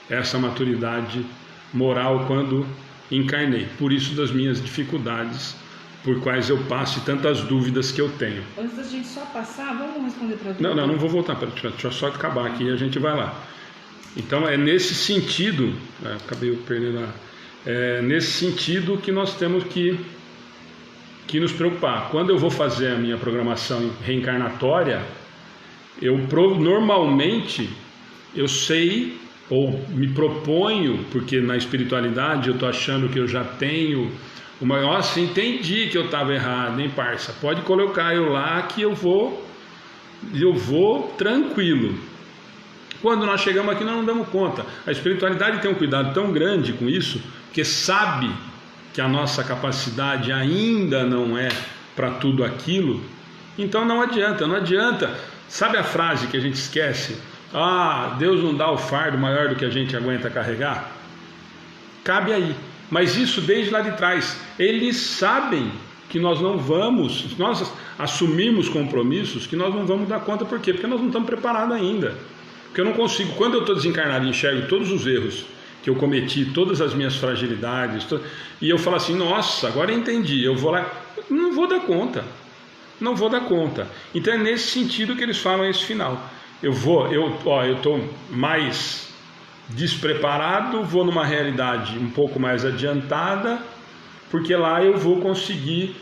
essa maturidade moral quando encarnei. Por isso das minhas dificuldades, por quais eu passo e tantas dúvidas que eu tenho. Antes da gente só passar, vamos responder para você. Não vou voltar, deixa eu só acabar aqui e a gente vai lá. Então é nesse sentido, acabei perdendo nesse sentido que nós temos que nos preocupar. Quando eu vou fazer a minha programação reencarnatória, normalmente eu sei ou me proponho, porque na espiritualidade eu estou achando que eu já tenho nossa, entendi que eu estava errado, hein, parça? Pode colocar eu lá que eu vou tranquilo. Quando nós chegamos aqui, nós não damos conta. A espiritualidade tem um cuidado tão grande com isso, porque sabe que a nossa capacidade ainda não é para tudo aquilo. Então não adianta. Sabe a frase que a gente esquece? Deus não dá o fardo maior do que a gente aguenta carregar? Cabe aí. Mas isso desde lá de trás. Eles sabem que nós não vamos, se nós assumirmos compromissos, que nós não vamos dar conta. Por quê? Porque nós não estamos preparados ainda. Porque eu não consigo, quando eu estou desencarnado e enxergo todos os erros que eu cometi, todas as minhas fragilidades, e eu falo assim, nossa, agora eu entendi, eu vou lá, não vou dar conta. Então é nesse sentido que eles falam esse final. Eu estou mais despreparado, vou numa realidade um pouco mais adiantada, porque lá eu vou conseguir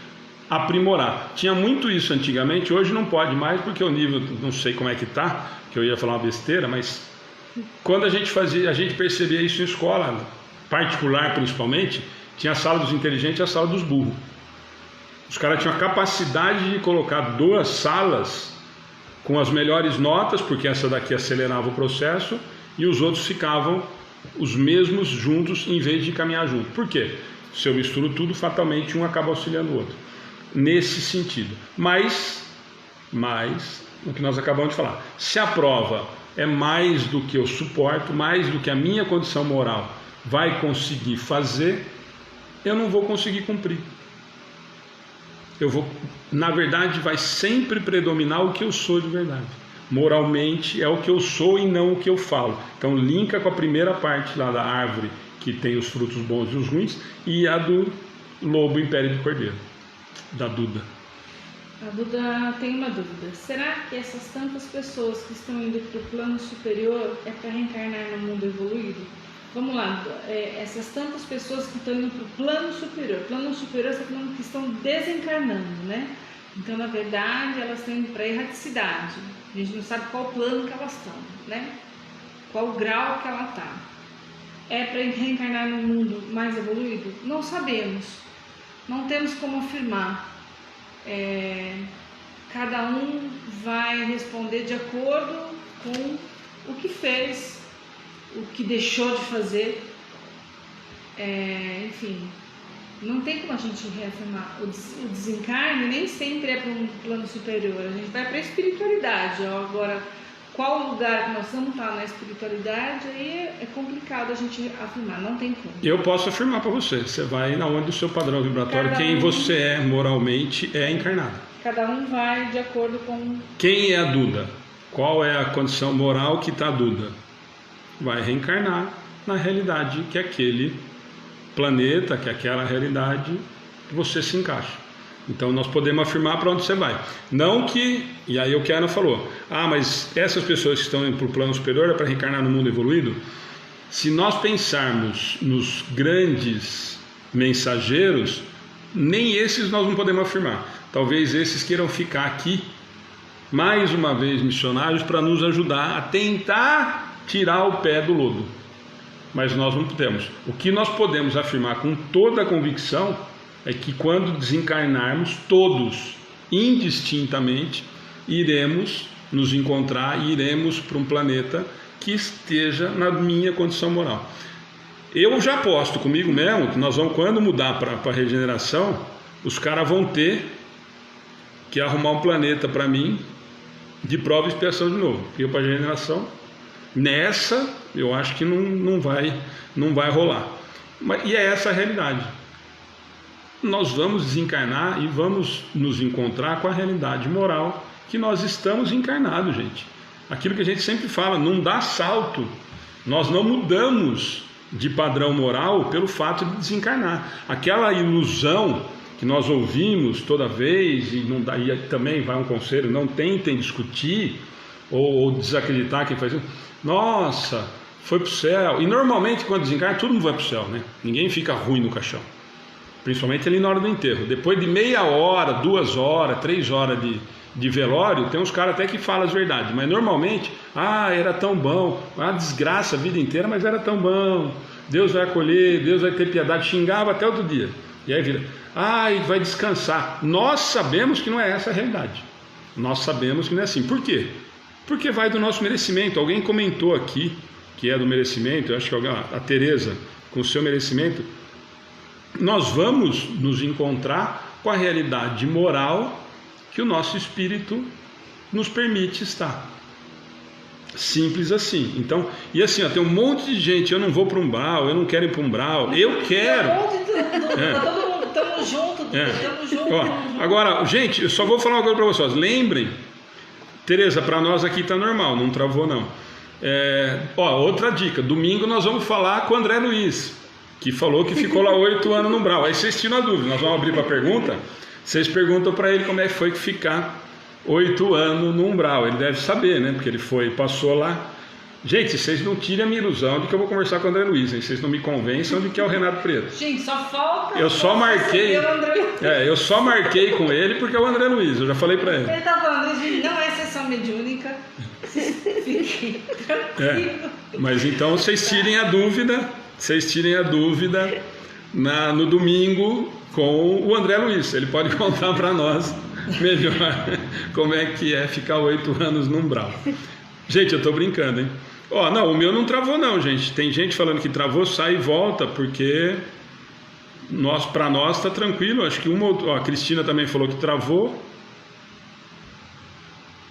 aprimorar. Tinha muito isso antigamente, hoje não pode mais, porque o nível, não sei como é que está, que eu ia falar uma besteira, mas quando a gente percebia isso em escola, particular principalmente, tinha a sala dos inteligentes e a sala dos burros. Os caras tinham a capacidade de colocar 2 salas com as melhores notas, porque essa daqui acelerava o processo, e os outros ficavam os mesmos juntos em vez de caminhar junto. Por quê? Se eu misturo tudo, fatalmente um acaba auxiliando o outro. Nesse sentido. Mas o que nós acabamos de falar, se a prova é mais do que eu suporto, mais do que a minha condição moral vai conseguir fazer, eu não vou conseguir cumprir. Na verdade, vai sempre predominar o que eu sou de verdade. Moralmente é o que eu sou e não o que eu falo. Então linka com a primeira parte lá da árvore, que tem os frutos bons e os ruins, e a do lobo império do cordeiro, da Duda. A Duda tem uma dúvida. Será que essas tantas pessoas que estão indo para o plano superior é para reencarnar no mundo evoluído? Vamos lá, essas tantas pessoas que estão indo para o plano superior está falando que estão desencarnando, né? Então, na verdade, elas estão indo para a erraticidade. A gente não sabe qual plano que elas estão, né? Qual grau que ela está. É para reencarnar no mundo mais evoluído? Não sabemos. Não temos como afirmar. Cada um vai responder de acordo com o que fez, o que deixou de fazer. Enfim, não tem como a gente reafirmar. O desencarne nem sempre é para um plano superior, a gente vai para a espiritualidade. Agora, qual lugar que nós vamos estar na espiritualidade, aí é complicado a gente afirmar, não tem como. Eu posso afirmar para você, você vai na onde o seu padrão vibratório, quem você é moralmente é encarnado. Cada um vai de acordo com... Quem é a Duda? Qual é a condição moral que está a Duda? Vai reencarnar na realidade que aquele planeta, que aquela realidade que você se encaixa. Então nós podemos afirmar para onde você vai. Não que, e aí o que a Ana falou, mas essas pessoas que estão indo para o plano superior é para reencarnar no mundo evoluído. Se nós pensarmos nos grandes mensageiros, nem esses nós não podemos afirmar. Talvez esses queiram ficar aqui, mais uma vez missionários, para nos ajudar a tentar tirar o pé do lodo. Mas nós não podemos. O que nós podemos afirmar com toda a convicção é que quando desencarnarmos, todos, indistintamente, iremos nos encontrar e iremos para um planeta que esteja na minha condição moral. Eu já aposto comigo mesmo que nós vamos, quando mudar para a regeneração, os caras vão ter que arrumar um planeta para mim de prova e expiação de novo. Porque para a regeneração, nessa, eu acho que não vai rolar. E é essa a realidade. Nós vamos desencarnar e vamos nos encontrar com a realidade moral que nós estamos encarnados, gente. Aquilo que a gente sempre fala, não dá salto. Nós não mudamos de padrão moral pelo fato de desencarnar. Aquela ilusão que nós ouvimos toda vez, e também vai um conselho, não tentem discutir ou desacreditar quem faz isso. Nossa, foi para o céu. E normalmente quando desencarna, todo mundo vai para o céu, né? Ninguém fica ruim no caixão. Principalmente ali na hora do enterro. Depois de meia hora, 2 horas, 3 horas de velório, tem uns caras até que falam as verdades. Mas normalmente, era tão bom, uma desgraça a vida inteira, mas era tão bom. Deus vai acolher, Deus vai ter piedade. Xingava até outro dia. E aí vira, vai descansar. Nós sabemos que não é essa a realidade. Nós sabemos que não é assim. Por quê? Porque vai do nosso merecimento. Alguém comentou aqui que é do merecimento, eu acho que a Tereza, com o seu merecimento, nós vamos nos encontrar com a realidade moral que o nosso espírito nos permite estar. Simples assim. Então, e assim, tem um monte de gente, eu não vou para um umbral, eu não quero ir para um umbral, eu quero. Estamos juntos. Agora, gente, eu só vou falar uma coisa para vocês. Lembrem, Tereza, para nós aqui está normal, não travou não. Outra dica, domingo nós vamos falar com o André Luiz, que falou que ficou lá 8 anos no umbral. Aí vocês tiram a dúvida, nós vamos abrir para pergunta. Vocês perguntam para ele como é que foi que ficar 8 anos no umbral. Ele deve saber, né? Porque ele passou lá. Gente, vocês não tirem a minha ilusão de que eu vou conversar com o André Luiz, hein? Vocês não me convencem de que é o Renato Preto. Gente, só falta... Eu só marquei com ele porque é o André Luiz, eu já falei para ele. Ele tá falando, gente, não é sessão mediúnica. Fiquem tranquilos. Mas então vocês tirem a dúvida no domingo com o André Luiz. Ele pode contar para nós melhor como é que é ficar 8 anos no umbral. Gente, eu tô brincando, hein? Não, o meu não travou não, gente. Tem gente falando que travou, sai e volta, porque para nós tá tranquilo. Acho que a Cristina também falou que travou.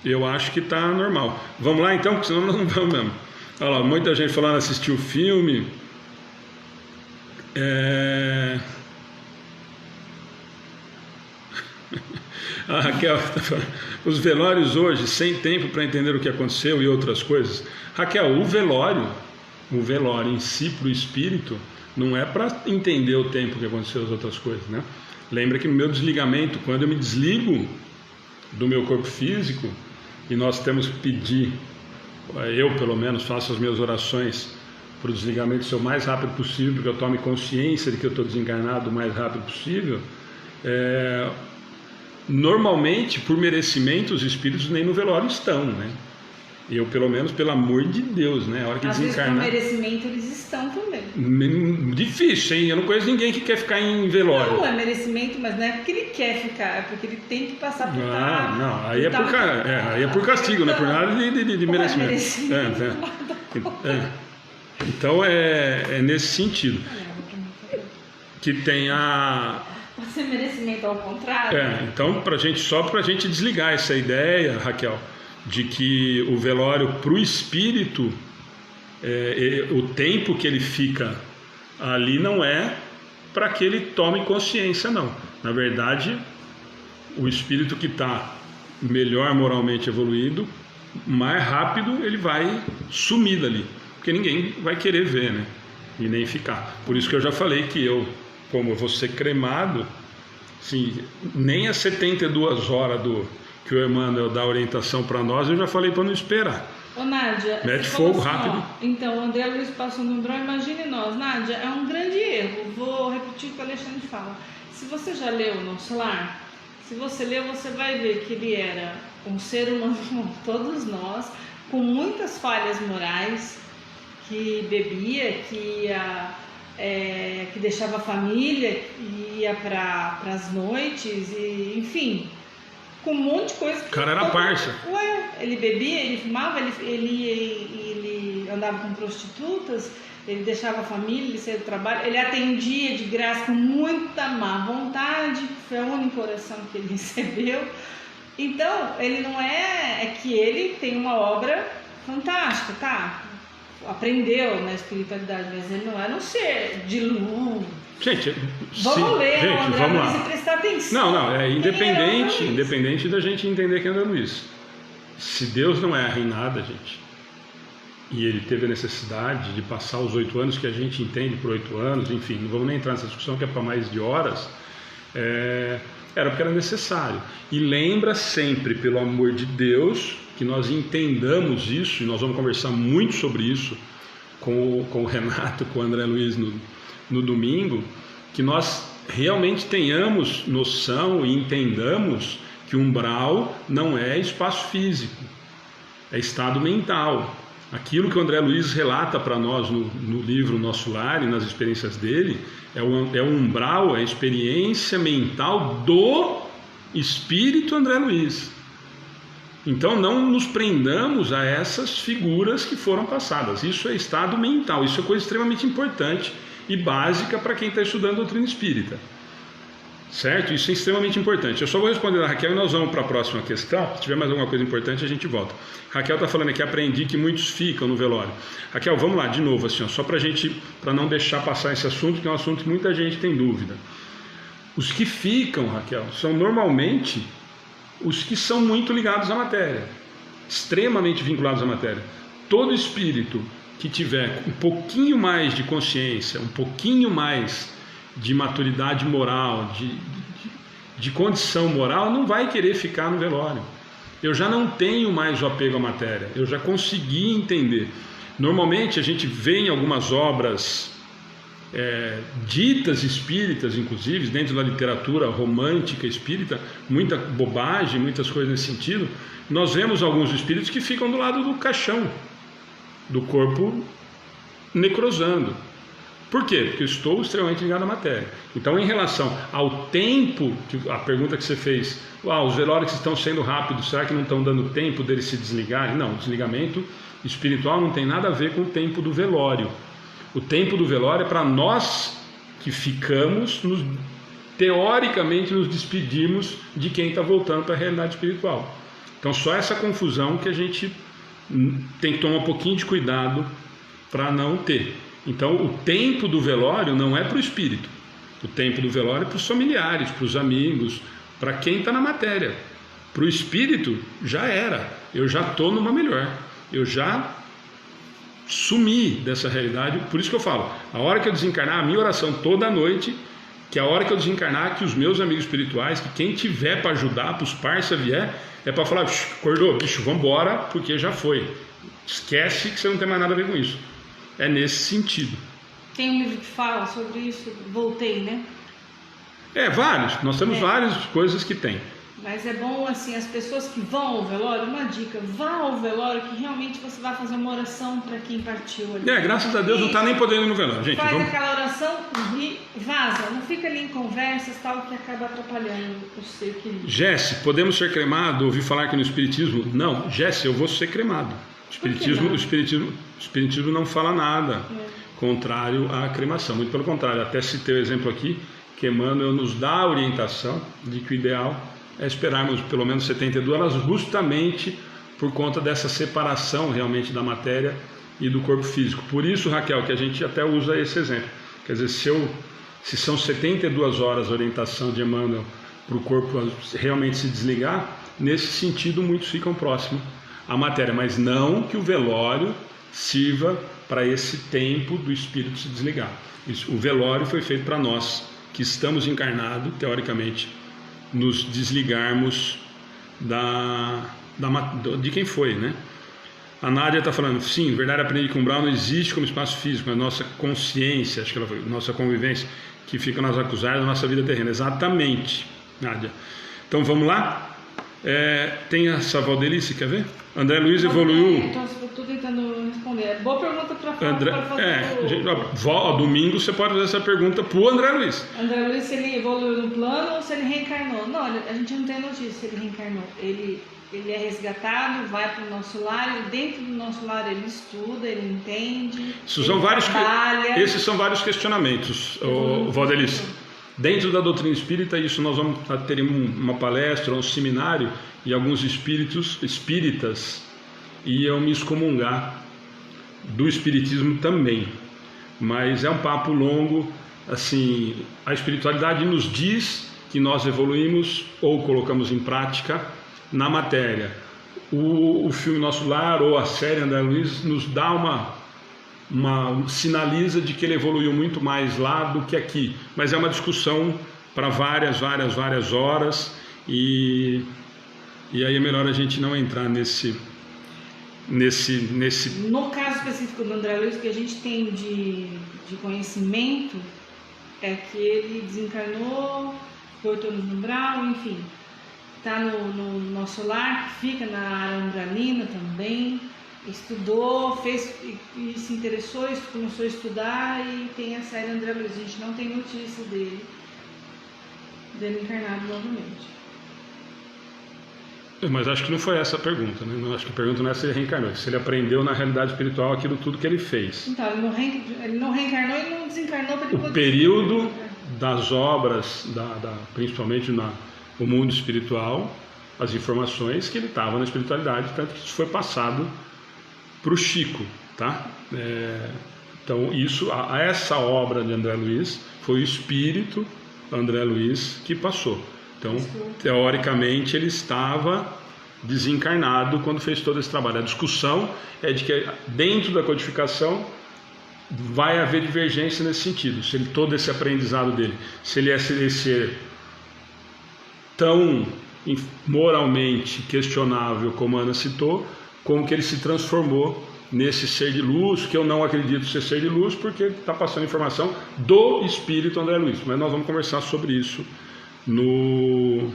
Eu acho que tá normal. Vamos lá então, porque senão nós não vamos mesmo. Olha lá, muita gente falando assistir o filme. A Raquel está falando, os velórios hoje, sem tempo para entender o que aconteceu e outras coisas. Raquel, o velório em si, para o espírito, não é para entender o tempo que aconteceu as outras coisas, né? Lembra que no meu desligamento, quando eu me desligo do meu corpo físico, e nós temos que pedir, eu pelo menos faço as minhas orações para o desligamento ser o mais rápido possível, porque eu tome consciência de que eu estou desencarnado o mais rápido possível. Normalmente, por merecimento, os espíritos nem no velório estão, né? Eu, pelo menos, pelo amor de Deus, né? A hora que às desencarnar... vezes, por merecimento, eles estão também. Difícil, hein? Eu não conheço ninguém que quer ficar em velório. Não é merecimento, mas não é porque ele quer ficar, é porque ele tem que passar por lá. Não, aí é por castigo, não é por nada de merecimento. Então, é nesse sentido. Que tem a... Pode ser merecimento ao contrário? Então, só para a gente desligar essa ideia, Raquel, de que o velório para o espírito, o tempo que ele fica ali não é para que ele tome consciência, não. Na verdade, o espírito que está melhor moralmente evoluído, mais rápido ele vai sumir dali, porque ninguém vai querer ver, né? E nem ficar. Por isso que eu já falei que eu, como eu vou ser cremado, assim, nem as 72 horas que o Emmanuel dá orientação para nós, eu já falei para não esperar. Ô Nádia, mete fogo assim, rápido. Então, o André Luiz passou no drone, imagine nós. Nádia, é um grande erro. Vou repetir o que o Alexandre fala. Se você já leu o Nosso Lar, se você leu, você vai ver que ele era um ser humano como todos nós, com muitas falhas morais, que bebia, que deixava a família, ia para as noites, e, enfim, com um monte de coisa. O cara era parça. Ele bebia, ele fumava, ele andava com prostitutas, ele deixava a família, ele saía do trabalho, ele atendia de graça com muita má vontade, foi a única oração que ele recebeu. Então, ele não é que ele tem uma obra fantástica, tá? Aprendeu na espiritualidade, mas ele não era um ser de luz. Gente, vamos ler, gente, vamos lá. E prestar atenção. Não, é independente da gente entender quem é André Luiz. Se Deus não erra em nada, gente, e ele teve a necessidade de passar os 8 anos que a gente entende por 8 anos, enfim, não vamos nem entrar nessa discussão que é para mais de horas, era porque era necessário. E lembra sempre, pelo amor de Deus, que nós entendamos isso, e nós vamos conversar muito sobre isso com o Renato, com o André Luiz no domingo, que nós realmente tenhamos noção e entendamos que umbral não é espaço físico, é estado mental. Aquilo que o André Luiz relata para nós no livro Nosso Lar e nas experiências dele, é o umbral, é a experiência mental do espírito André Luiz. Então não nos prendamos a essas figuras que foram passadas. Isso é estado mental, isso é coisa extremamente importante e básica para quem está estudando doutrina espírita. Certo? Isso é extremamente importante. Eu só vou responder a Raquel e nós vamos para a próxima questão. Se tiver mais alguma coisa importante, a gente volta. Raquel está falando aqui, aprendi que muitos ficam no velório. Raquel, vamos lá, de novo, assim, ó, só para não deixar passar esse assunto, que é um assunto que muita gente tem dúvida. Os que ficam, Raquel, são normalmente os que são muito ligados à matéria, extremamente vinculados à matéria. Todo espírito que tiver um pouquinho mais de consciência, um pouquinho mais de maturidade moral, de condição moral, não vai querer ficar no velório. Eu já não tenho mais o apego à matéria, eu já consegui entender. Normalmente a gente vê em algumas obras ditas espíritas, inclusive dentro da literatura romântica espírita, muita bobagem, muitas coisas nesse sentido. Nós vemos alguns espíritos que ficam do lado do caixão, do corpo necrosando. Por quê? Porque eu estou extremamente ligado à matéria. Então, em relação ao tempo, a pergunta que você fez, os velórios estão sendo rápidos, será que não estão dando tempo deles se desligarem? Não, o desligamento espiritual não tem nada a ver com o tempo do velório. O tempo do velório é para nós que ficamos, teoricamente, nos despedirmos de quem está voltando para a realidade espiritual. Então, só essa confusão que a gente tem que tomar um pouquinho de cuidado para não ter. Então, o tempo do velório não é para o espírito. O tempo do velório é para os familiares, para os amigos, para quem está na matéria. Para o espírito, já era. Eu já estou numa melhor. Eu já sumi dessa realidade. Por isso que eu falo, a hora que eu desencarnar, a minha oração toda noite, que a hora que eu desencarnar, que os meus amigos espirituais, que quem tiver para ajudar, para os parça vier, é para falar, acordou, bicho, vambora, porque já foi. Esquece que você não tem mais nada a ver com isso. É nesse sentido. Tem um livro que fala sobre isso, voltei, né? Vários. Nós temos várias coisas que tem. Mas é bom, assim, as pessoas que vão ao velório, uma dica, vá ao velório que realmente você vai fazer uma oração para quem partiu ali. Graças a Deus não está nem podendo ir no velório, gente. Faz aquela oração e vaza, não fica ali em conversas, tal, que acaba atrapalhando o ser querido. Jesse, podemos ser cremado? Ouvi falar que no Espiritismo... Não, Jesse, eu vou ser cremado. O Espiritismo não fala nada contrário à cremação. Muito pelo contrário, até citei o exemplo aqui, que Emmanuel nos dá a orientação de que o ideal é esperarmos pelo menos 72 horas, justamente por conta dessa separação realmente da matéria e do corpo físico. Por isso, Raquel, que a gente até usa esse exemplo. Quer dizer, se são 72 horas a orientação de Emmanuel para o corpo realmente se desligar, nesse sentido muitos ficam próximos à matéria, mas não que o velório sirva para esse tempo do espírito se desligar. O velório foi feito para nós, que estamos encarnados, teoricamente, nos desligarmos de quem foi, né? A Nádia está falando, sim, verdade, aprendi que o umbral não existe como espaço físico, mas nossa consciência, acho que ela foi, nossa convivência, que fica nas acusadas da nossa vida terrena. Exatamente, Nádia. Então vamos lá? Tem essa Valdelice, quer ver? André Luiz evoluiu. Estou tentando responder. Boa pergunta para fazer. Domingo você pode fazer essa pergunta para o André Luiz. André Luiz, se ele evoluiu no plano ou se ele reencarnou? Não, a gente não tem notícia se ele reencarnou. Ele é resgatado, vai para o nosso lar, e dentro do nosso lar ele estuda, ele entende, trabalha. Esses são vários questionamentos, Valdelice. Dentro da doutrina espírita, isso nós vamos ter uma palestra, um seminário, e alguns espíritas iam me excomungar do espiritismo também. Mas é um papo longo, assim, a espiritualidade nos diz que nós evoluímos ou colocamos em prática na matéria. O filme Nosso Lar ou a série André Luiz nos dá sinaliza de que ele evoluiu muito mais lá do que aqui, mas é uma discussão para várias horas e aí é melhor a gente não entrar nesse No caso específico do André Luiz, o que a gente tem de conhecimento é que ele desencarnou, cortou no umbral, enfim, está no nosso lar, que fica na área umbralina também. Estudou, fez e se interessou, começou a estudar e tem a série André Luiz. A gente não tem notícia dele encarnado novamente. Mas acho que não foi essa a pergunta, né? Acho que a pergunta não é se ele reencarnou, se ele aprendeu na realidade espiritual aquilo tudo que ele fez. Então, ele não reencarnou e não desencarnou para depois. O período das obras, principalmente no mundo espiritual, as informações que ele estava na espiritualidade, tanto que isso foi passado para o Chico, tá? Então essa obra de André Luiz foi o espírito André Luiz que passou. Então, teoricamente, ele estava desencarnado quando fez todo esse trabalho. A discussão é de que dentro da codificação vai haver divergência nesse sentido. Se ele, todo esse aprendizado dele, se ele é ser tão moralmente questionável como a Ana citou, como que ele se transformou nesse ser de luz, que eu não acredito ser ser de luz, porque ele está passando informação do espírito André Luiz. Mas nós vamos conversar sobre isso no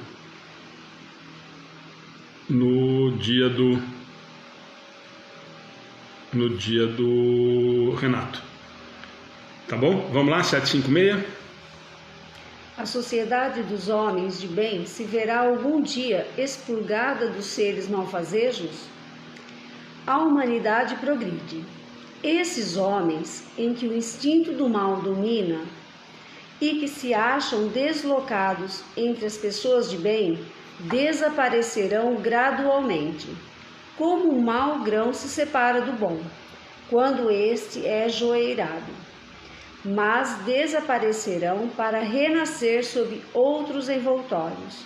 dia do Renato. Tá bom? Vamos lá, 756. A sociedade dos homens de bem se verá algum dia expurgada dos seres malfazejos? A humanidade progride. Esses homens, em que o instinto do mal domina e que se acham deslocados entre as pessoas de bem, desaparecerão gradualmente, como um mau grão se separa do bom, quando este é joeirado. Mas desaparecerão para renascer sob outros envoltórios,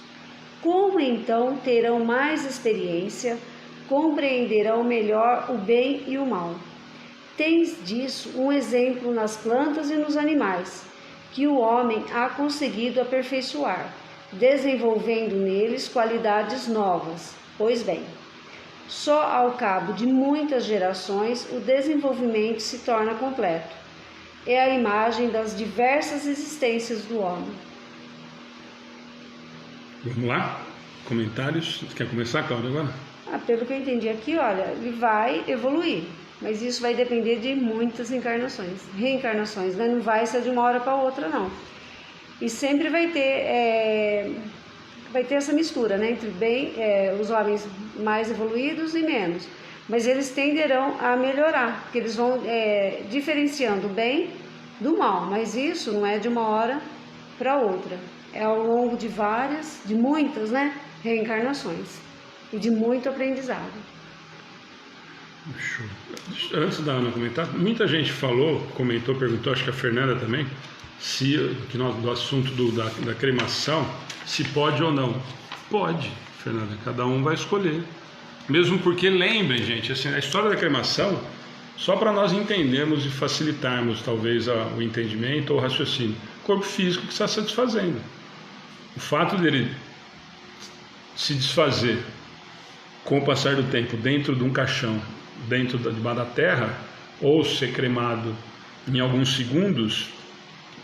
como então terão mais experiência, compreenderão melhor o bem e o mal. Tens disso um exemplo nas plantas e nos animais, que o homem há conseguido aperfeiçoar, desenvolvendo neles qualidades novas. Pois bem, só ao cabo de muitas gerações o desenvolvimento se torna completo. É a imagem das diversas existências do homem. Vamos lá? Comentários? Você quer começar, Cláudia, agora? Pelo que eu entendi aqui, olha, ele vai evoluir, mas isso vai depender de muitas reencarnações, né? Não vai ser de uma hora para outra, não. E sempre vai ter essa mistura, né? Entre os homens mais evoluídos e menos. Mas eles tenderão a melhorar, porque eles vão diferenciando o bem do mal. Mas isso não é de uma hora para outra. É ao longo de muitas, né, reencarnações e de muito aprendizado. Antes da Ana comentar, muita gente comentou, perguntou, acho que a Fernanda também, do assunto da cremação, se pode ou não. Pode, Fernanda, cada um vai escolher. Mesmo porque, lembrem, gente, assim, a história da cremação, só para nós entendermos e facilitarmos talvez o entendimento ou o raciocínio, o corpo físico que está se desfazendo. O fato dele se desfazer com o passar do tempo dentro de um caixão, debaixo da terra, ou ser cremado em alguns segundos,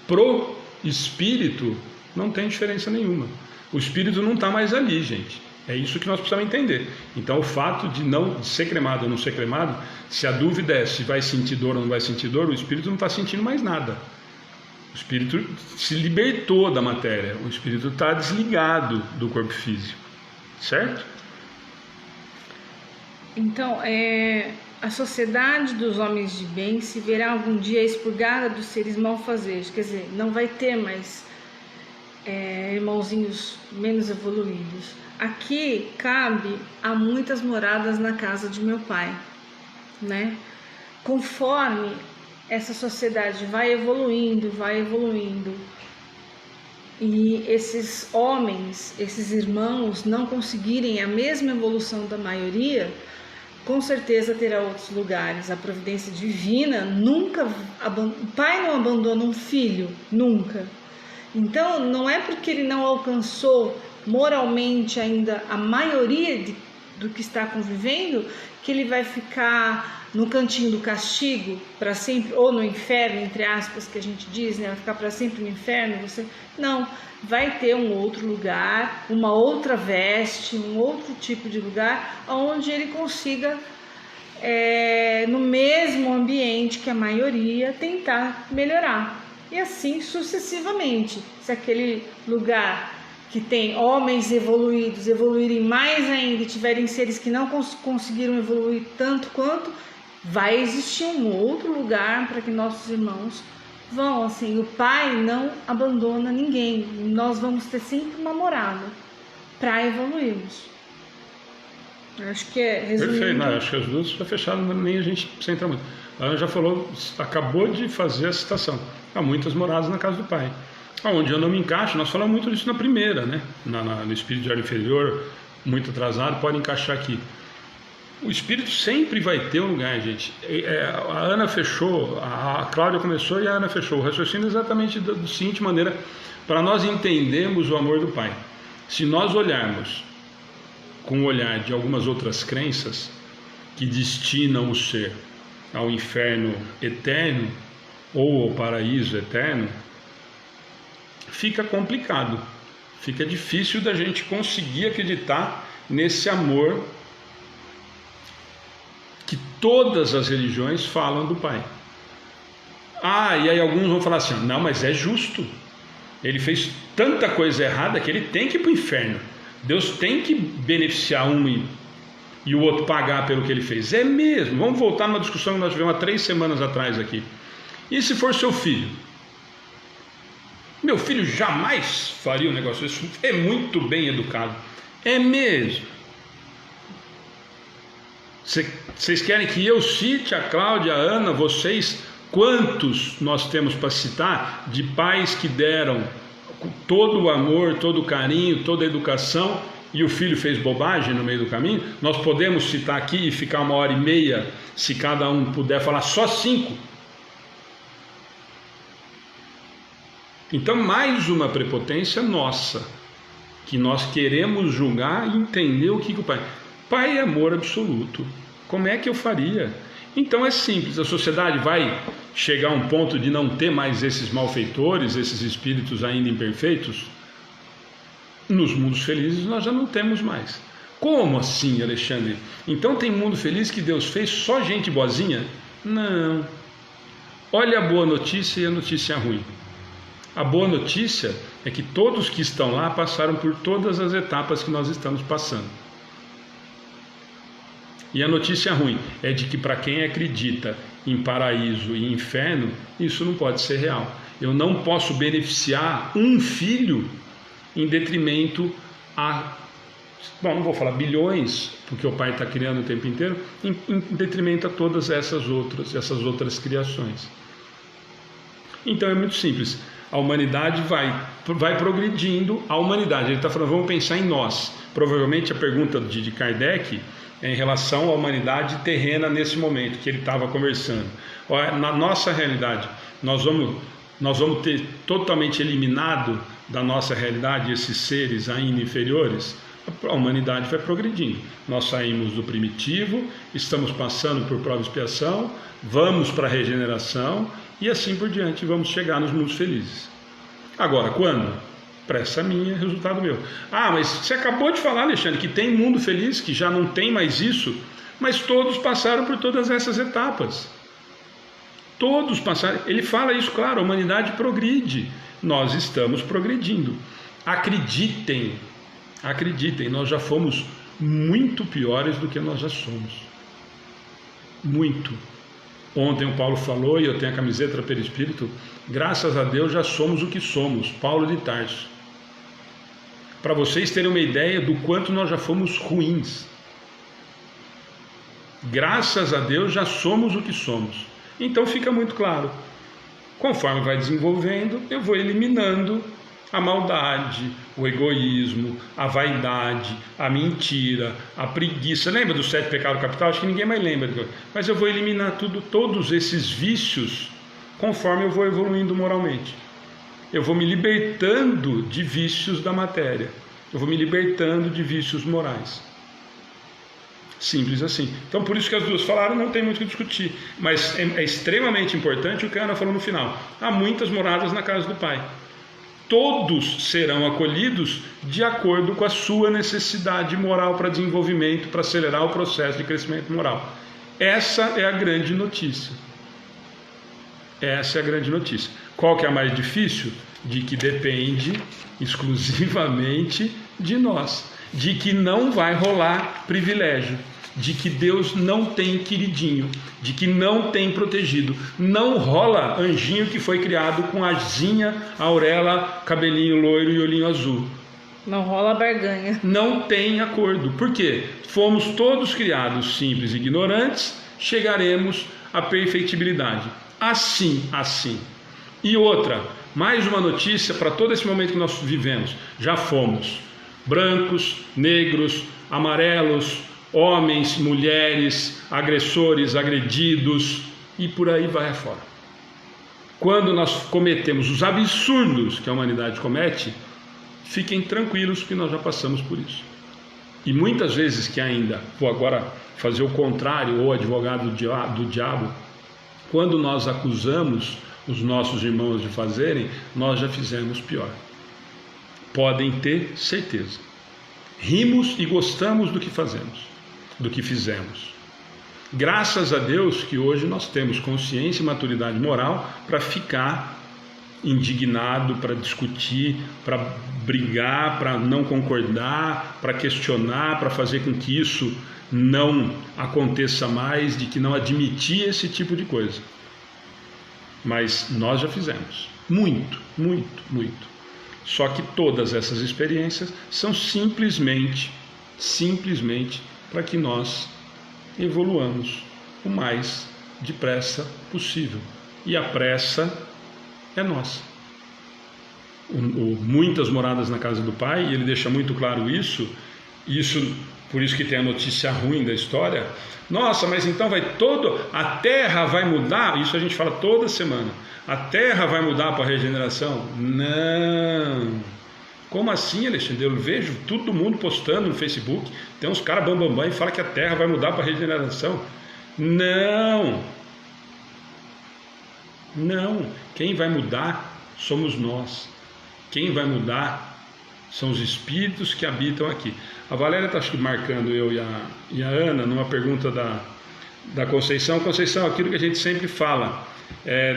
pro espírito não tem diferença nenhuma. O espírito não está mais ali, gente. É isso que nós precisamos entender. Então, o fato de ser cremado ou não ser cremado, se a dúvida é se vai sentir dor ou não vai sentir dor, o espírito não está sentindo mais nada. O espírito se libertou da matéria. O espírito está desligado do corpo físico. Certo? Então, a sociedade dos homens de bem se verá algum dia expurgada dos seres malfazejos. Quer dizer, não vai ter mais irmãozinhos menos evoluídos. Aqui cabe a muitas moradas na casa de meu pai, né? Conforme essa sociedade vai evoluindo, e esses homens, esses irmãos não conseguirem a mesma evolução da maioria, com certeza terá outros lugares. A providência divina nunca, o pai não abandona um filho, nunca. Então, não é porque ele não alcançou moralmente ainda a maioria do que está convivendo, que ele vai ficar no cantinho do castigo para sempre, ou no inferno, entre aspas, que a gente diz, né? Vai ficar para sempre no inferno. Não, vai ter um outro lugar, uma outra veste, um outro tipo de lugar, onde ele consiga, no mesmo ambiente que a maioria, tentar melhorar. E assim sucessivamente. Se aquele lugar que tem homens evoluídos evoluírem mais ainda e tiverem seres que não conseguiram evoluir tanto quanto, vai existir um outro lugar para que nossos irmãos vão. Assim, o pai não abandona ninguém. Nós vamos ter sempre uma morada para evoluirmos. Acho que resumindo. Perfeito, não, acho que as duas já fecharam, nem a gente precisa entrar muito. A Ana já falou, acabou de fazer a citação. Há muitas moradas na casa do pai. Onde eu não me encaixo, nós falamos muito disso na primeira, né? No espírito de ordem inferior, muito atrasado, pode encaixar aqui. O espírito sempre vai ter um lugar, gente. A Ana fechou, a Cláudia começou e a Ana fechou. O raciocínio é exatamente da seguinte maneira, para nós entendermos o amor do Pai. Se nós olharmos com o olhar de algumas outras crenças que destinam o ser ao inferno eterno ou ao paraíso eterno, fica complicado, fica difícil da gente conseguir acreditar nesse amor que todas as religiões falam do Pai. E aí alguns vão falar assim, não, mas é justo, ele fez tanta coisa errada que ele tem que ir para o inferno, Deus tem que beneficiar um e o outro pagar pelo que ele fez. É mesmo, vamos voltar numa discussão que nós tivemos há 3 semanas atrás aqui. E se for seu filho? Meu filho jamais faria um negócio desse, é muito bem educado. É mesmo. Vocês querem que eu cite a Cláudia, a Ana, vocês, quantos nós temos para citar de pais que deram todo o amor, todo o carinho, toda a educação, e o filho fez bobagem no meio do caminho? Nós podemos citar aqui e ficar 1h30, se cada um puder falar só 5. Então, mais uma prepotência nossa, que nós queremos julgar e entender o que o pai... Pai é amor absoluto. Como é que eu faria? Então é simples, a sociedade vai chegar a um ponto de não ter mais esses malfeitores, esses espíritos ainda imperfeitos? Nos mundos felizes nós já não temos mais. Como assim, Alexandre? Então tem mundo feliz que Deus fez só gente boazinha? Não. Olha a boa notícia e a notícia ruim. A boa notícia é que todos que estão lá passaram por todas as etapas que nós estamos passando. E a notícia ruim é de que para quem acredita em paraíso e inferno, isso não pode ser real. Eu não posso beneficiar um filho em detrimento a... Bom, não vou falar bilhões, porque o pai está criando o tempo inteiro, em detrimento a todas essas outras criações. Então é muito simples. A humanidade vai progredindo, a humanidade, ele está falando, vamos pensar em nós. Provavelmente a pergunta de Kardec é em relação à humanidade terrena nesse momento que ele estava conversando. Na nossa realidade, nós vamos ter totalmente eliminado da nossa realidade esses seres ainda inferiores? A humanidade vai progredindo. Nós saímos do primitivo, estamos passando por prova e expiação, vamos para a regeneração e assim por diante vamos chegar nos mundos felizes. Agora, quando? Pressa minha, resultado meu. Ah, mas você acabou de falar, Alexandre, que tem mundo feliz, que já não tem mais isso, mas todos passaram por todas essas etapas. Todos passaram. Ele fala isso, claro, a humanidade progride. Nós estamos progredindo. Acreditem, nós já fomos muito piores do que nós já somos. Muito. Ontem o Paulo falou, e eu tenho a camiseta perispírito, graças a Deus já somos o que somos, Paulo de Tarso. Para vocês terem uma ideia do quanto nós já fomos ruins. Graças a Deus já somos o que somos. Então fica muito claro. Conforme vai desenvolvendo, eu vou eliminando a maldade, o egoísmo, a vaidade, a mentira, a preguiça. Lembra dos 7 pecados capitais? Acho que ninguém mais lembra. Mas eu vou eliminar todos esses vícios conforme eu vou evoluindo moralmente. Eu vou me libertando de vícios da matéria. Eu vou me libertando de vícios morais. Simples assim. Então por isso que as duas falaram, não tem muito o que discutir. Mas é extremamente importante o que a Ana falou no final. Há muitas moradas na casa do Pai. Todos serão acolhidos de acordo com a sua necessidade moral para desenvolvimento, para acelerar o processo de crescimento moral. Essa é a grande notícia. Essa é a grande notícia. Qual que é a mais difícil? De que depende exclusivamente de nós. De que não vai rolar privilégio. De que Deus não tem queridinho. De que não tem protegido. Não rola anjinho que foi criado com asinha, auréola, cabelinho loiro e olhinho azul. Não rola barganha. Não tem acordo. Por quê? Fomos todos criados simples e ignorantes, chegaremos à perfeitibilidade. Assim. E outra, mais uma notícia para todo esse momento que nós vivemos. Já fomos brancos, negros, amarelos, homens, mulheres, agressores, agredidos e por aí vai afora. Quando nós cometemos os absurdos que a humanidade comete, fiquem tranquilos que nós já passamos por isso. E muitas vezes que ainda, vou agora fazer o contrário, ou advogado do diabo, quando nós acusamos os nossos irmãos de fazerem, nós já fizemos pior. Podem ter certeza. Rimos e gostamos do que fazemos, do que fizemos. Graças a Deus que hoje nós temos consciência e maturidade moral para ficar indignado, para discutir, para brigar, para não concordar, para questionar, para fazer com que isso não aconteça mais, de que não admitir esse tipo de coisa. Mas nós já fizemos muito. Só que todas essas experiências são simplesmente para que nós evoluamos o mais depressa possível. E a pressa é nossa. muitas moradas na casa do Pai, e ele deixa muito claro isso, por isso que tem a notícia ruim da história. Nossa, mas então a terra vai mudar? Isso a gente fala toda semana. A terra vai mudar para a regeneração? Não. Como assim, Alexandre? Eu vejo todo mundo postando no Facebook, tem uns caras bambambam e fala que a terra vai mudar para a regeneração. Não. Não. Quem vai mudar somos nós. Quem vai mudar são os espíritos que habitam aqui. A Valéria está marcando eu e a Ana numa pergunta da Conceição. Conceição, aquilo que a gente sempre fala,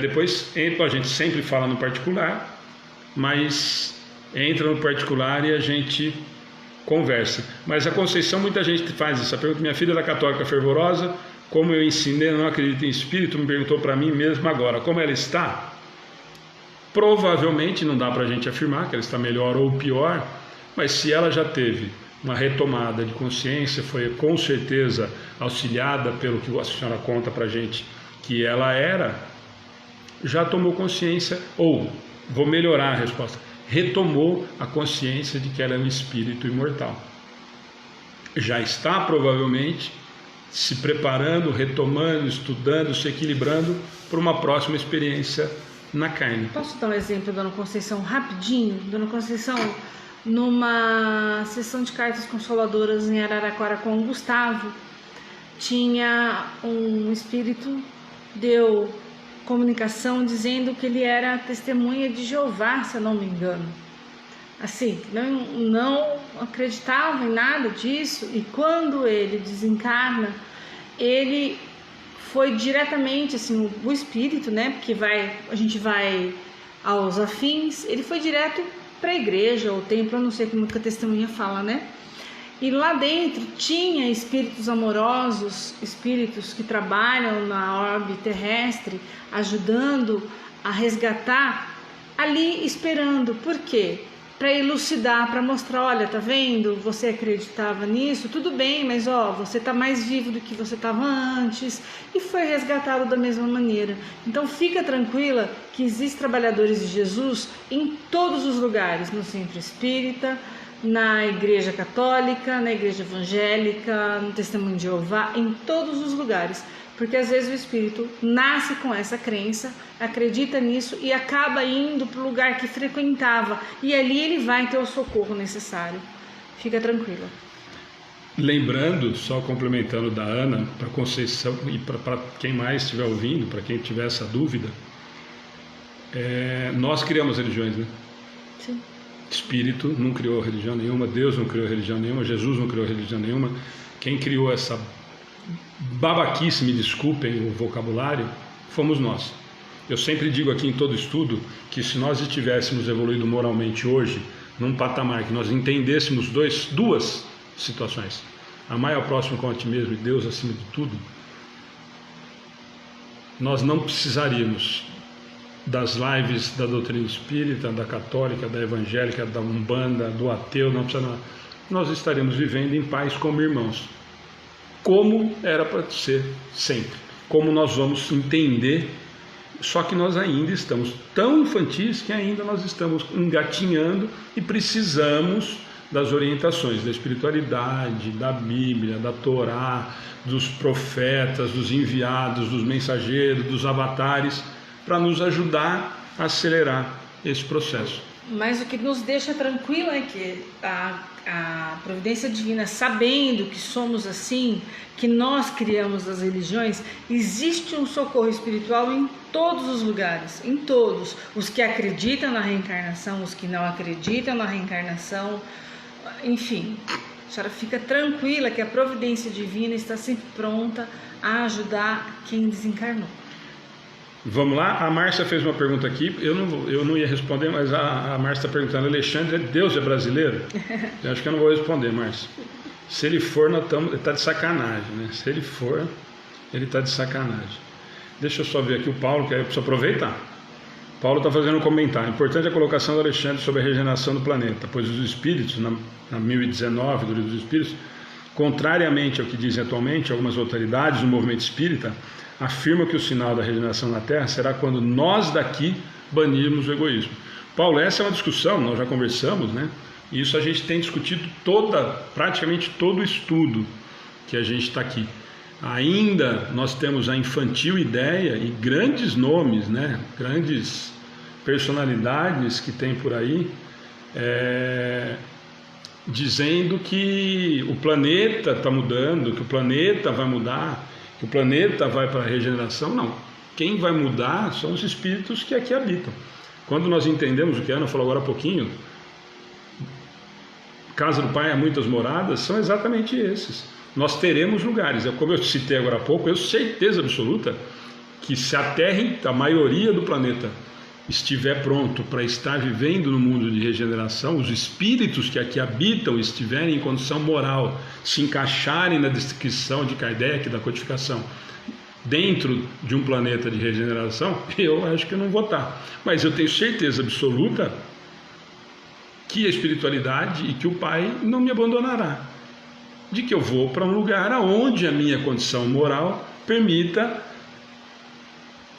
depois a gente sempre fala no particular, mas entra no particular e a gente conversa. Mas a Conceição, muita gente faz essa pergunta. Minha filha era católica fervorosa, como eu ensinei, não acredito em espírito, me perguntou para mim mesmo agora, como ela está? Provavelmente não dá para a gente afirmar que ela está melhor ou pior, mas se ela já teve uma retomada de consciência, foi com certeza auxiliada pelo que a senhora conta para a gente que ela era, já tomou consciência, ou, vou melhorar a resposta, retomou a consciência de que ela é um espírito imortal. Já está provavelmente se preparando, retomando, estudando, se equilibrando para uma próxima experiência na carne. Posso dar um exemplo, Dona Conceição, rapidinho? Dona Conceição, numa sessão de cartas consoladoras em Araraquara com o Gustavo, tinha um espírito, deu comunicação dizendo que ele era testemunha de Jeová, se eu não me engano. Assim, não acreditava em nada disso, e quando ele desencarna, ele foi diretamente, assim, o espírito, né, porque a gente vai aos afins, ele foi direto para a igreja, ou templo, eu não sei como que a testemunha fala, né, e lá dentro tinha espíritos amorosos, espíritos que trabalham na orbe terrestre, ajudando a resgatar, ali esperando. Por quê? Para elucidar, para mostrar, olha, tá vendo? Você acreditava nisso, tudo bem, mas você tá mais vivo do que você estava antes, e foi resgatado da mesma maneira. Então fica tranquila que existem trabalhadores de Jesus em todos os lugares, no centro espírita, na igreja católica, na igreja evangélica, no testemunho de Jeová, em todos os lugares. Porque às vezes o espírito nasce com essa crença, acredita nisso e acaba indo para o lugar que frequentava, e ali ele vai ter o socorro necessário. Fica tranquila. Lembrando, só complementando da Ana, para Conceição e para quem mais estiver ouvindo, para quem tiver essa dúvida, nós criamos religiões, né? Sim. Espírito não criou religião nenhuma, Deus não criou religião nenhuma, Jesus não criou religião nenhuma. Quem criou essa babaquice, me desculpem o vocabulário, fomos nós. Eu sempre digo aqui em todo estudo que se nós estivéssemos evoluído moralmente hoje, num patamar que nós entendêssemos duas situações, amar ao próximo como a ti mesmo e Deus acima de tudo, nós não precisaríamos das lives da doutrina espírita, da católica, da evangélica, da umbanda, do ateu, não precisa nada. Nós estaríamos vivendo em paz como irmãos, como era para ser sempre, como nós vamos entender, só que nós ainda estamos tão infantis que ainda nós estamos engatinhando e precisamos das orientações da espiritualidade, da Bíblia, da Torá, dos profetas, dos enviados, dos mensageiros, dos avatares, para nos ajudar a acelerar esse processo. Mas o que nos deixa tranquilo é que a providência divina, sabendo que somos assim, que nós criamos as religiões, existe um socorro espiritual em todos os lugares, em todos. Os que acreditam na reencarnação, os que não acreditam na reencarnação, enfim. A senhora fica tranquila que a providência divina está sempre pronta a ajudar quem desencarnou. Vamos lá, a Márcia fez uma pergunta aqui, eu não ia responder, mas a Márcia está perguntando, Alexandre, Deus é brasileiro? Eu acho que eu não vou responder, Márcia. Se ele for, ele está de sacanagem, né? Se ele for, ele está de sacanagem. Deixa eu só ver aqui o Paulo, que aí eu preciso aproveitar. Paulo está fazendo um comentário. Importante a colocação do Alexandre sobre a regeneração do planeta, pois os espíritos, na 1019 do Livro dos Espíritos, contrariamente ao que dizem atualmente algumas autoridades do movimento espírita, afirma que o sinal da regeneração na Terra será quando nós daqui banirmos o egoísmo. Paulo, essa é uma discussão, nós já conversamos, né? E isso a gente tem discutido praticamente todo o estudo que a gente está aqui. Ainda nós temos a infantil ideia e grandes nomes, né? Grandes personalidades que tem por aí, dizendo que o planeta está mudando, que o planeta vai mudar, que o planeta vai para a regeneração. Não, quem vai mudar são os espíritos que aqui habitam. Quando nós entendemos o que a Ana falou agora há pouquinho, casa do Pai há muitas moradas, são exatamente esses. Nós teremos lugares, como eu citei agora há pouco, eu tenho certeza absoluta que se a Terra, a maioria do planeta, estiver pronto para estar vivendo no mundo de regeneração, os espíritos que aqui habitam estiverem em condição moral, se encaixarem na descrição de Kardec, da codificação, dentro de um planeta de regeneração, eu acho que eu não vou estar. Mas eu tenho certeza absoluta que a espiritualidade e que o Pai não me abandonará, de que eu vou para um lugar onde a minha condição moral permita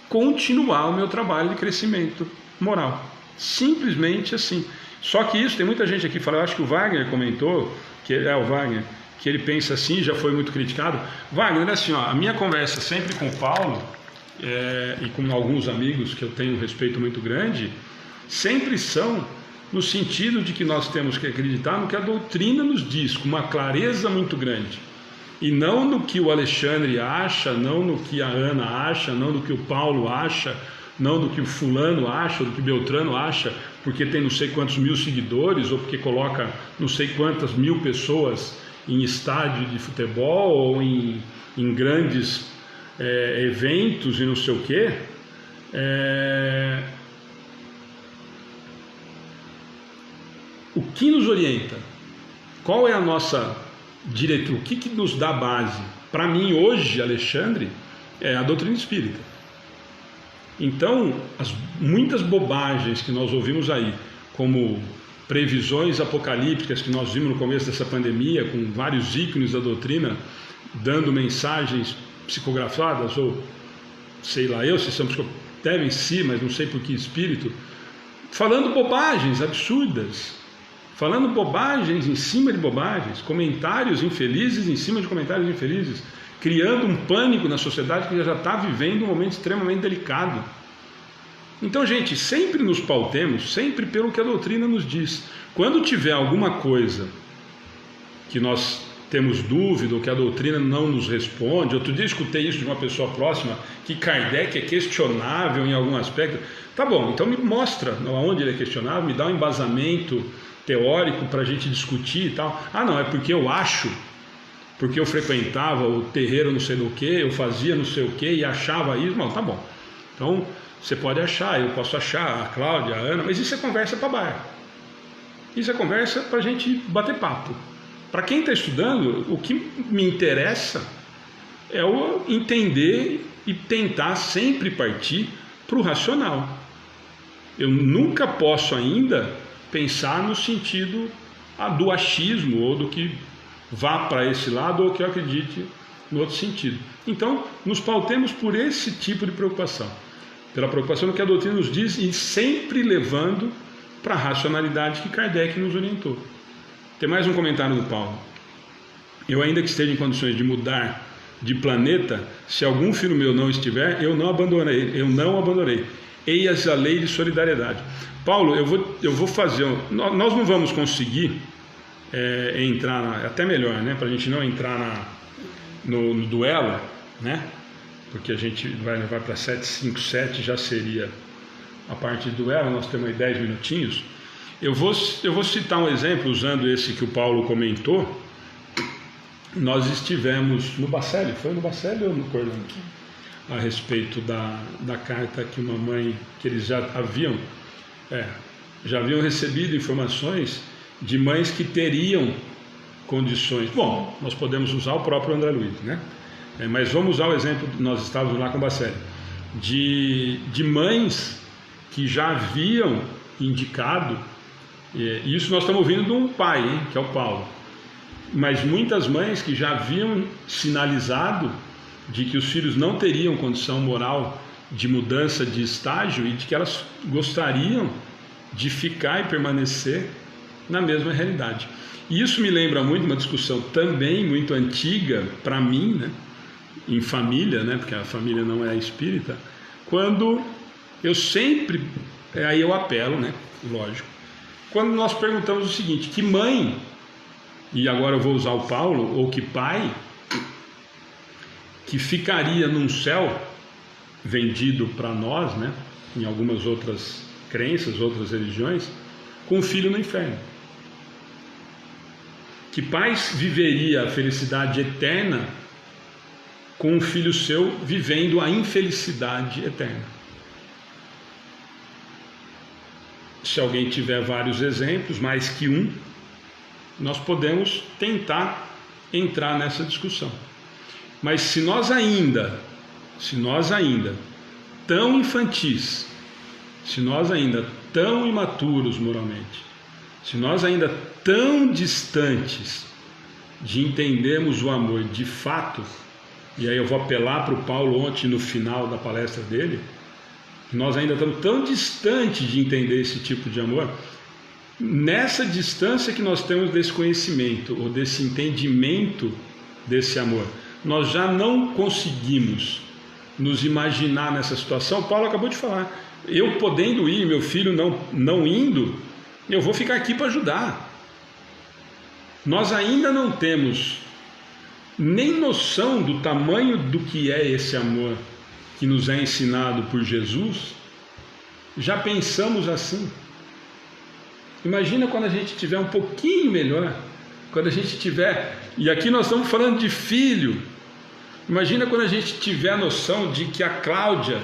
continuar o meu trabalho de crescimento moral. Simplesmente assim. Só que isso, tem muita gente aqui que fala, eu acho que o Wagner comentou, o Wagner, que ele pensa assim, já foi muito criticado. Wagner, assim, ó, a minha conversa sempre com o Paulo, e com alguns amigos que eu tenho um respeito muito grande, sempre são no sentido de que nós temos que acreditar no que a doutrina nos diz, com uma clareza muito grande. E não no que o Alexandre acha, não no que a Ana acha, não no que o Paulo acha, não do que o fulano acha, ou do que o Beltrano acha, porque tem não sei quantos mil seguidores, ou porque coloca não sei quantas mil pessoas em estádio de futebol, ou em grandes eventos e não sei o quê. O que nos orienta? Qual é a nossa diretriz? O que nos dá base? Para mim, hoje, Alexandre, é a doutrina espírita. Então, muitas bobagens que nós ouvimos aí, como previsões apocalípticas que nós vimos no começo dessa pandemia, com vários ícones da doutrina, dando mensagens psicografadas, ou sei lá se são devem sim, mas não sei por que espírito, falando bobagens absurdas, falando bobagens em cima de bobagens, comentários infelizes em cima de comentários infelizes, criando um pânico na sociedade que já está vivendo um momento extremamente delicado. Então, gente, sempre nos pautemos, sempre pelo que a doutrina nos diz. Quando tiver alguma coisa que nós temos dúvida, ou que a doutrina não nos responde, outro dia escutei isso de uma pessoa próxima, que Kardec é questionável em algum aspecto. Tá bom, então me mostra onde ele é questionável, me dá um embasamento teórico para a gente discutir e tal. Ah, não, é porque eu acho, porque eu frequentava o terreiro não sei do que, eu fazia não sei o que e achava isso. Não, tá bom. Então, você pode achar, eu posso achar, a Cláudia, a Ana, mas isso é conversa para bar. Isso é conversa para a gente bater papo. Para quem está estudando, o que me interessa é o entender e tentar sempre partir para o racional. Eu nunca posso ainda pensar no sentido do achismo, ou do que vá para esse lado, ou que eu acredite no outro sentido. Então, nos pautemos por esse tipo de preocupação, pela preocupação no que a doutrina nos diz, e sempre levando para a racionalidade que Kardec nos orientou. Tem mais um comentário do Paulo. Eu, ainda que esteja em condições de mudar de planeta, se algum filho meu não estiver, eu não abandonarei. Eis a lei de solidariedade. Paulo, eu vou fazer... Nós não vamos conseguir entrar... até melhor, né? Para a gente não entrar no duelo, né? Porque a gente vai levar para 757, já seria a parte do duelo, nós temos aí 10 minutinhos. Eu vou citar um exemplo, usando esse que o Paulo comentou. Nós estivemos no Bacelli, foi no Bacelli ou no Corlando? A respeito da carta que uma mãe, que eles já haviam recebido informações de mães que teriam condições. Bom, nós podemos usar o próprio André Luiz, né? Mas vamos usar o exemplo, nós estávamos lá com o Bacelli, de mães que já haviam indicado, e isso nós estamos ouvindo de um pai, que é o Paulo, mas muitas mães que já haviam sinalizado de que os filhos não teriam condição moral de mudança de estágio e de que elas gostariam de ficar e permanecer na mesma realidade. E isso me lembra muito uma discussão também muito antiga para mim, né, em família, né, porque a família não é espírita, quando eu sempre, aí eu apelo, né, lógico, quando nós perguntamos o seguinte: que mãe, e agora eu vou usar o Paulo, ou que pai, que ficaria num céu vendido para nós, né, em algumas outras crenças, outras religiões, com um filho no inferno? Que pai viveria a felicidade eterna com um filho seu vivendo a infelicidade eterna? Se alguém tiver vários exemplos, mais que um, nós podemos tentar entrar nessa discussão. Mas se nós ainda tão infantis, se nós ainda tão imaturos moralmente, se nós ainda tão distantes de entendermos o amor de fato, e aí eu vou apelar para o Paulo ontem no final da palestra dele, nós ainda estamos tão distantes de entender esse tipo de amor, nessa distância que nós temos desse conhecimento, ou desse entendimento desse amor, nós já não conseguimos nos imaginar nessa situação. O Paulo acabou de falar, eu podendo ir, meu filho não indo, eu vou ficar aqui para ajudar. Nós ainda não temos nem noção do tamanho do que é esse amor que nos é ensinado por Jesus. Já pensamos assim. Imagina quando a gente tiver um pouquinho melhor, quando a gente tiver, e aqui nós estamos falando de filho, imagina quando a gente tiver a noção de que a Cláudia,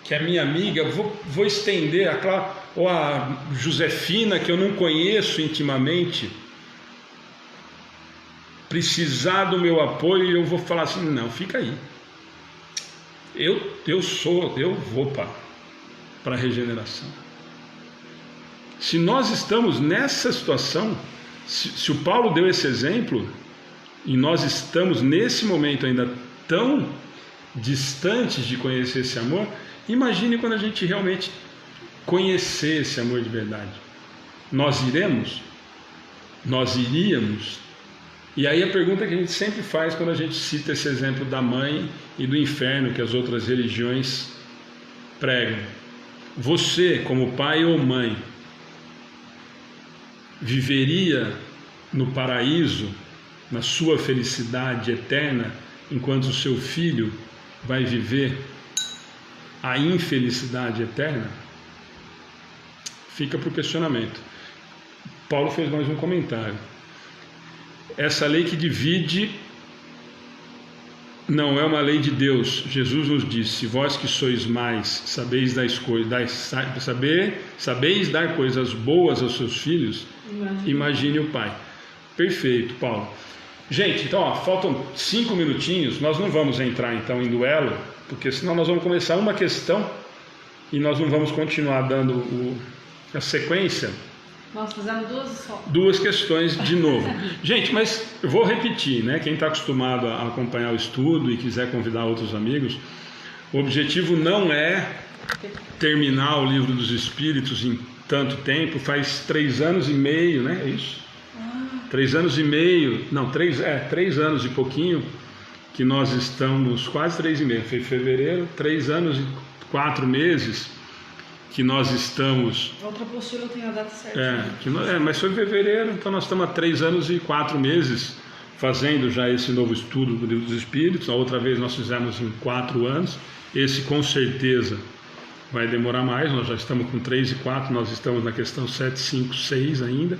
que é minha amiga, vou estender a Cláudia, ou a Josefina, que eu não conheço intimamente, precisar do meu apoio, e eu vou falar assim: não, fica aí, eu vou para a regeneração. Se nós estamos nessa situação, se o Paulo deu esse exemplo, e nós estamos nesse momento ainda tão distantes de conhecer esse amor, imagine quando a gente realmente conhecer esse amor de verdade. Nós iremos? Nós iríamos? E aí a pergunta que a gente sempre faz quando a gente cita esse exemplo da mãe e do inferno que as outras religiões pregam: você, como pai ou mãe, viveria no paraíso, na sua felicidade eterna, enquanto o seu filho vai viver a infelicidade eterna? Fica para o questionamento. Paulo fez mais um comentário. Essa lei que divide não é uma lei de Deus. Jesus nos disse: vós que sois mais, sabeis dar coisas boas aos seus filhos, imagine o Pai. Perfeito, Paulo. Gente, então faltam 5 minutinhos. Nós não vamos entrar então em duelo, porque senão nós vamos começar uma questão e nós não vamos continuar dando a sequência. Nós fizemos duas questões de novo. Gente, mas eu vou repetir, né? Quem está acostumado a acompanhar o estudo e quiser convidar outros amigos, o objetivo não é terminar o Livro dos Espíritos em tanto tempo. Faz 3 anos e meio, né? É isso? 3 anos e meio, não, 3 anos e pouquinho que nós estamos, quase 3 e meio, foi fevereiro, 3 anos e 4 meses que nós estamos... A outra postura eu tenho a data certa. Mas foi em fevereiro, então nós estamos há 3 anos e 4 meses fazendo já esse novo estudo do Livro dos Espíritos. A outra vez nós fizemos em 4 anos, esse com certeza vai demorar mais, nós já estamos com 3 e 4, nós estamos na questão 7, 5, 6 ainda.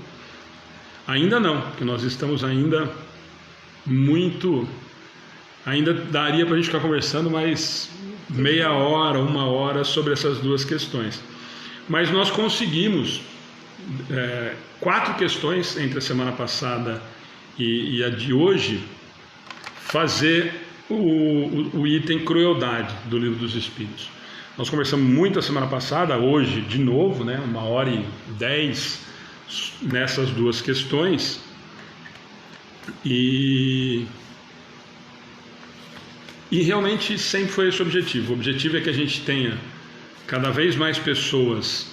Ainda não, porque nós estamos ainda muito... Ainda daria para a gente ficar conversando mais meia hora, 1 hora sobre essas 2 questões. Mas nós conseguimos 4 questões entre a semana passada e a de hoje, fazer o item crueldade do Livro dos Espíritos. Nós conversamos muito a semana passada, hoje de novo, né, 1h10 nessas 2 questões, e realmente sempre foi esse o objetivo. O objetivo é que a gente tenha cada vez mais pessoas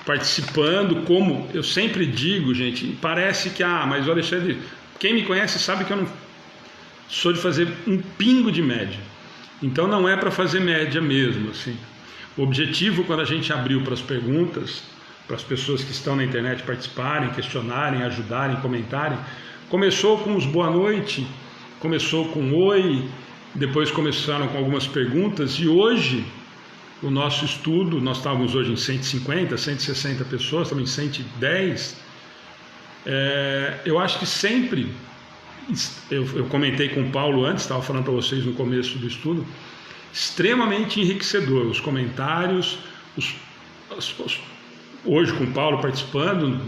participando, como eu sempre digo, gente, parece que, mas o Alexandre, quem me conhece sabe que eu não sou de fazer um pingo de média, então não é para fazer média mesmo, assim. O objetivo, quando a gente abriu para as perguntas, para as pessoas que estão na internet participarem, questionarem, ajudarem, comentarem, começou com os boa noite, começou com oi, depois começaram com algumas perguntas, e hoje o nosso estudo, nós estávamos hoje em 150, 160 pessoas, estamos em 110. Eu acho que sempre, eu comentei com o Paulo antes, estava falando para vocês no começo do estudo, extremamente enriquecedor, os comentários, hoje com o Paulo participando,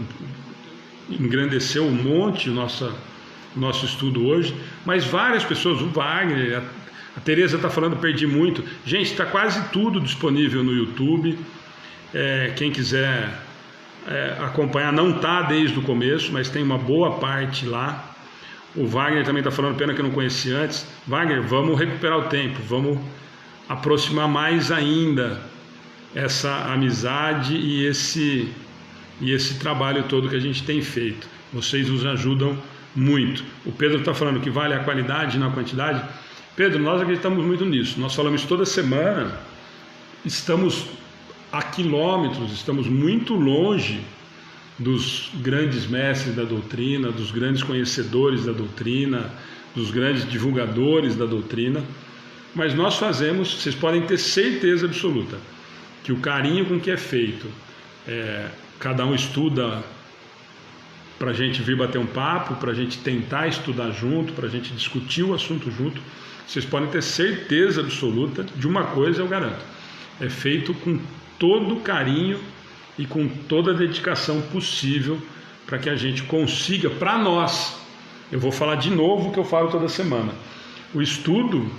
engrandeceu um monte o nosso estudo hoje, mas várias pessoas, o Wagner, a Tereza está falando, perdi muito. Gente, está quase tudo disponível no YouTube. Quem quiser acompanhar, não está desde o começo, mas tem uma boa parte lá. O Wagner também está falando, pena que eu não conheci antes. Wagner, vamos recuperar o tempo, vamos aproximar mais ainda essa amizade e esse trabalho todo que a gente tem feito. Vocês nos ajudam muito. O Pedro está falando que vale a qualidade e não a quantidade. Pedro, nós acreditamos muito nisso. Nós falamos toda semana, estamos a quilômetros, estamos muito longe dos grandes mestres da doutrina, dos grandes conhecedores da doutrina, dos grandes divulgadores da doutrina, mas nós fazemos, vocês podem ter certeza absoluta, que o carinho com que é feito, cada um estuda para a gente vir bater um papo, para a gente tentar estudar junto, para a gente discutir o assunto junto. Vocês podem ter certeza absoluta de uma coisa, eu garanto: é feito com todo o carinho e com toda a dedicação possível para que a gente consiga, para nós, eu vou falar de novo o que eu falo toda semana, o estudo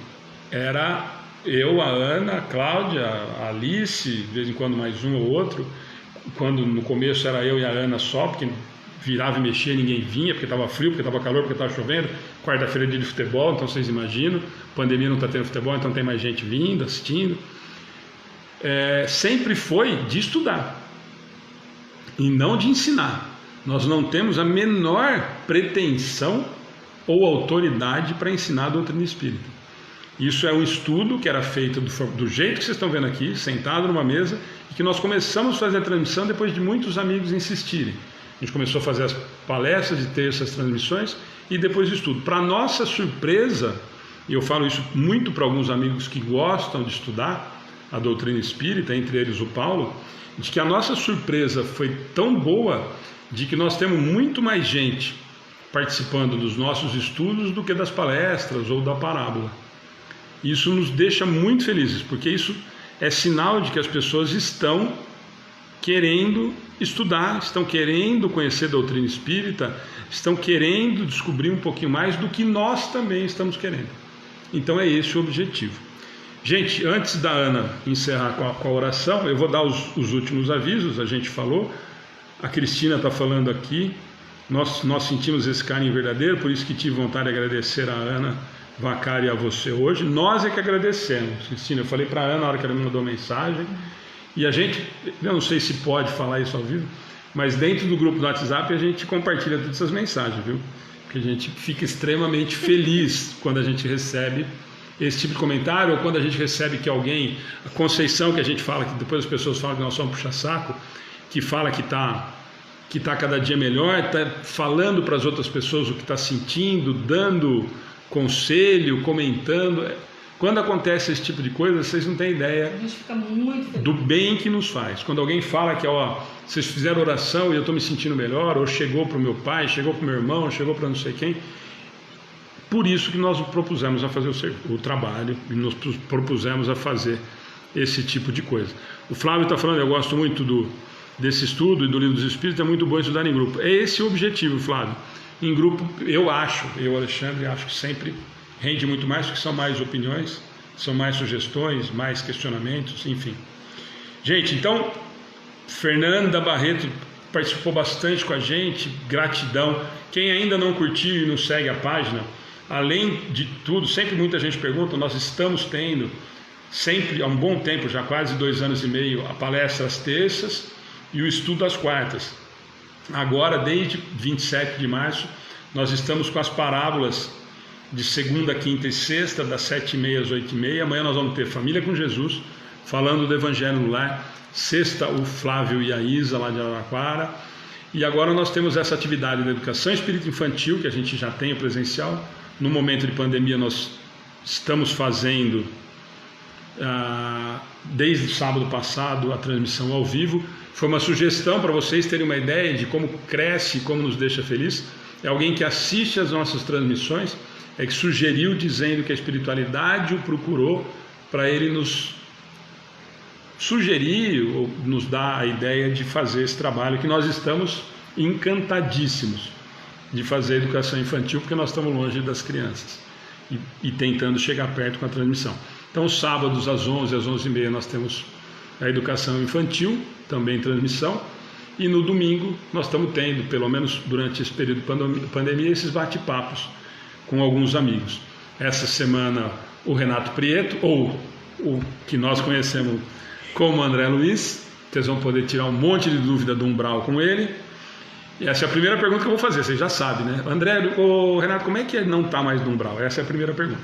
era eu, a Ana, a Cláudia, a Alice, de vez em quando mais um ou outro, quando no começo era eu e a Ana só, porque virava e mexia, ninguém vinha, porque estava frio, porque estava calor, porque estava chovendo, quarta-feira é dia de futebol, então vocês imaginam, pandemia não está tendo futebol, então tem mais gente vindo, assistindo. Sempre foi de estudar e não de ensinar. Nós não temos a menor pretensão ou autoridade para ensinar a doutrina espírita. Isso é um estudo que era feito do jeito que vocês estão vendo aqui, sentado numa mesa, e que nós começamos a fazer a transmissão depois de muitos amigos insistirem. A gente começou a fazer as palestras e ter essas transmissões e depois do estudo. Para nossa surpresa, e eu falo isso muito para alguns amigos que gostam de estudar a doutrina espírita, entre eles o Paulo, de que a nossa surpresa foi tão boa de que nós temos muito mais gente participando dos nossos estudos do que das palestras ou da parábola. Isso nos deixa muito felizes, porque isso é sinal de que as pessoas estão querendo estudar, estão querendo conhecer a doutrina espírita, estão querendo descobrir um pouquinho mais do que nós também estamos querendo. Então é esse o objetivo. Gente, antes da Ana encerrar com a oração, eu vou dar os últimos avisos. A gente falou, a Cristina está falando aqui, nós sentimos esse carinho verdadeiro, por isso que tive vontade de agradecer a Ana Vacari e a você hoje. Nós é que agradecemos, Cristina. Eu falei para a Ana na hora que ela me mandou mensagem, e a gente, eu não sei se pode falar isso ao vivo, mas dentro do grupo do WhatsApp a gente compartilha todas essas mensagens, viu? Porque a gente fica extremamente feliz quando a gente recebe esse tipo de comentário, ou quando a gente recebe que alguém, a Conceição, que a gente fala, que depois as pessoas falam que nós somos puxa-saco, que fala que está cada dia melhor, está falando para as outras pessoas o que está sentindo, dando conselho, comentando. Quando acontece esse tipo de coisa, vocês não têm ideia a gente fica muito feliz. Do bem que nos faz. Quando alguém fala que vocês fizeram oração e eu estou me sentindo melhor, ou chegou para o meu pai, chegou para o meu irmão, chegou para não sei quem. Por isso que nós propusemos a fazer o trabalho e nos propusemos a fazer esse tipo de coisa. O Flávio está falando, eu gosto muito desse estudo e do Livro dos Espíritos, é muito bom estudar em grupo. É esse o objetivo, Flávio. Em grupo, eu, Alexandre, acho que sempre rende muito mais, porque são mais opiniões, são mais sugestões, mais questionamentos, enfim. Gente, então, Fernanda Barreto participou bastante com a gente, gratidão. Quem ainda não curtiu e não segue a página, além de tudo, sempre muita gente pergunta, nós estamos tendo, sempre há um bom tempo, já quase 2 anos e meio, a palestra às terças e o estudo às quartas. Agora, desde 27 de março, nós estamos com as parábolas de segunda, quinta e sexta, das 7h30 às 8h30. Amanhã nós vamos ter Família com Jesus, falando do Evangelho no Lar. Sexta, o Flávio e a Isa, lá de Araraquara. E agora nós temos essa atividade da educação espírita infantil, que a gente já tem presencial. No momento de pandemia, nós estamos fazendo, desde o sábado passado, a transmissão ao vivo. Foi uma sugestão para vocês terem uma ideia de como cresce e como nos deixa feliz. É alguém que assiste às nossas transmissões, que sugeriu, dizendo que a espiritualidade o procurou para ele nos sugerir ou nos dar a ideia de fazer esse trabalho, que nós estamos encantadíssimos de fazer educação infantil, porque nós estamos longe das crianças e tentando chegar perto com a transmissão. Então, sábados às 11h, às 11h30 nós temos a educação infantil, também transmissão, e no domingo nós estamos tendo, pelo menos durante esse período de pandemia, esses bate-papos com alguns amigos. Essa semana o Renato Prieto, ou o que nós conhecemos como André Luiz, vocês vão poder tirar um monte de dúvida do umbral com ele. E essa é a primeira pergunta que eu vou fazer, vocês já sabem, né? André, Renato, como é que não está mais no umbral? Essa é a primeira pergunta.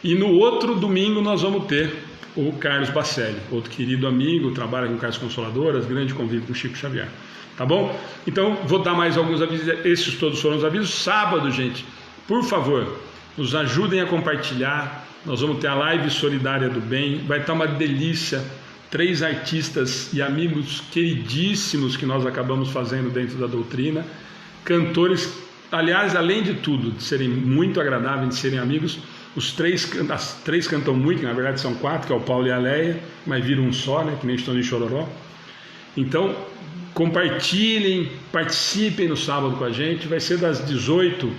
E no outro domingo nós vamos ter o Carlos Bacelli, outro querido amigo, trabalha com Carlos Consoladoras, grande convívio com Chico Xavier. Tá bom? Então, vou dar mais alguns avisos, esses todos foram os avisos. Sábado, gente, por favor, nos ajudem a compartilhar. Nós vamos ter a live solidária do bem, vai estar uma delícia. 3 artistas e amigos queridíssimos que nós acabamos fazendo dentro da doutrina, cantores, aliás, além de tudo, de serem muito agradáveis, de serem amigos, as 3 cantam muito, que na verdade são 4, que é o Paulo e a Leia, mas viram um só, né, que nem estão em Chororó. Então, compartilhem, participem no sábado com a gente, vai ser das 18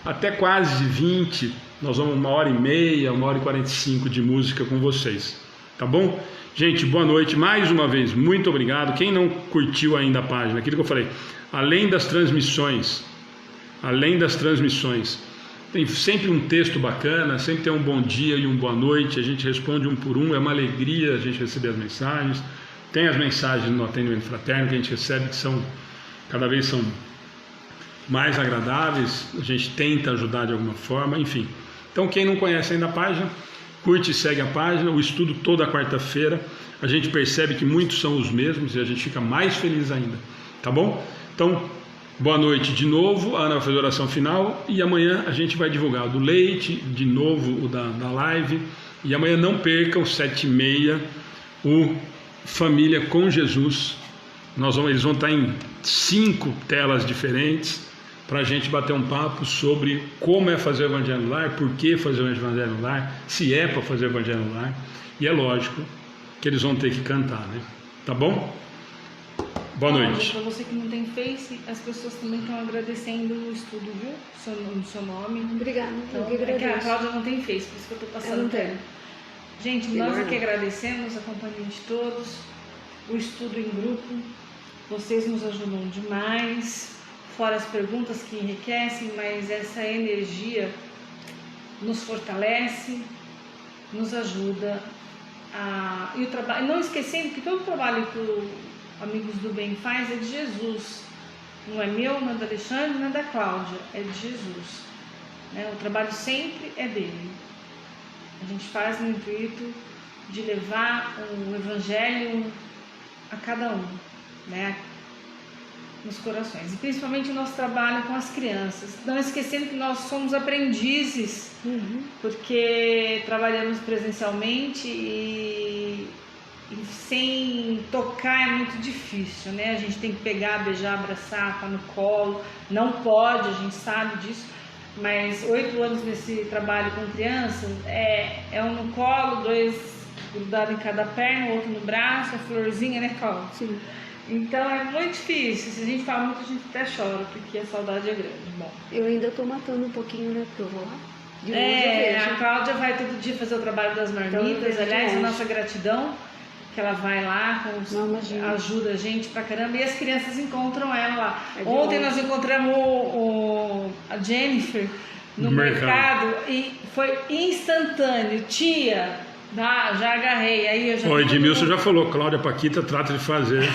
até quase 20, nós vamos 1h30, 1h45 de música com vocês, tá bom? Gente, boa noite, mais uma vez, muito obrigado. Quem não curtiu ainda a página, aquilo que eu falei, além das transmissões, tem sempre um texto bacana, sempre tem um bom dia e um boa noite, a gente responde um por um, é uma alegria a gente receber as mensagens. Tem as mensagens no atendimento fraterno que a gente recebe, que cada vez são mais agradáveis, a gente tenta ajudar de alguma forma, enfim. Então, quem não conhece ainda a página, curte e segue a página, o estudo toda quarta-feira, a gente percebe que muitos são os mesmos e a gente fica mais feliz ainda, tá bom? Então, boa noite de novo, a Ana vai fazer a oração final e amanhã a gente vai divulgar o do leite, de novo o da live, e amanhã não percam, 7h30, o Família com Jesus. Eles vão estar em 5 telas diferentes, para a gente bater um papo sobre como é fazer o Evangelho no Lar, por que fazer o Evangelho no Lar, se é para fazer o Evangelho no Lar, e é lógico que eles vão ter que cantar, né? Tá bom? Boa noite. Para você que não tem Face, as pessoas também estão agradecendo o estudo, viu? O seu nome. Obrigada, então, eu que agradeço. É que a Cláudia não tem Face, por isso que eu estou passando para ela. Gente, nós aqui agradecemos a companhia de todos, o estudo em grupo, vocês nos ajudam demais. Fora as perguntas que enriquecem, mas essa energia nos fortalece, nos ajuda e o trabalho, não esquecendo que todo o trabalho que o Amigos do Bem faz é de Jesus, não é meu, não é da Alexandre, não é da Cláudia, é de Jesus, né? O trabalho sempre é dele, a gente faz no intuito de levar o Evangelho a cada um, né? Nos corações, e principalmente o nosso trabalho com as crianças, não esquecendo que nós somos aprendizes, porque trabalhamos presencialmente e sem tocar é muito difícil, né? A gente tem que pegar, beijar, abraçar, estar no colo, não pode, a gente sabe disso, mas 8 anos nesse trabalho com crianças, é um no colo, 2 grudados em cada perna, outro no braço, a florzinha, né, Cláudia? Sim. Então é muito difícil, se a gente fala muito a gente até chora, porque a saudade é grande. Bom, eu ainda estou matando um pouquinho, né, porque eu vou lá. A Cláudia vai todo dia fazer o trabalho das marmitas, então, aliás, a nossa gratidão, que ela vai lá, ajuda a gente pra caramba, e as crianças encontram ela lá. Ontem nós encontramos a Jennifer no mercado e foi instantâneo. Tia, Já agarrei. Aí eu já O Edmilson já falou, Cláudia Paquita trata de fazer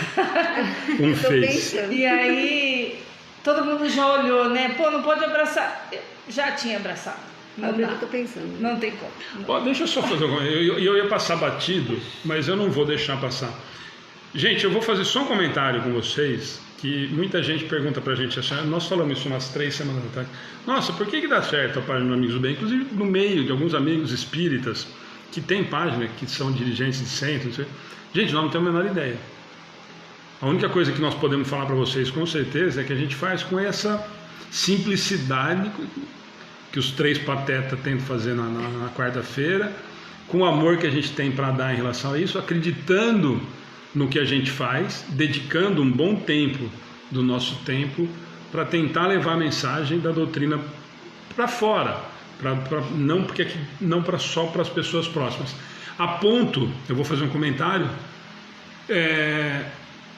um Face. E aí todo mundo já olhou, né? Pô, não pode abraçar. Eu já tinha abraçado. Não dá. Eu tô pensando. Não tem como. Ó, deixa eu só fazer uma coisa. Eu ia passar batido, mas eu não vou deixar passar. Gente, eu vou fazer só um comentário com vocês, que muita gente pergunta pra gente assim, nós falamos isso umas 3 semanas atrás. Nossa, por que dá certo a página do Amigos do Bem? Inclusive no meio de alguns amigos espíritas que tem página, que são dirigentes de centro, não sei. Gente, nós não temos a menor ideia. A única coisa que nós podemos falar para vocês com certeza é que a gente faz com essa simplicidade que os 3 patetas tentam fazer na quarta-feira, com o amor que a gente tem para dar em relação a isso, acreditando no que a gente faz, dedicando um bom tempo do nosso tempo para tentar levar a mensagem da doutrina para fora. Não só para as pessoas próximas. A ponto, eu vou fazer um comentário,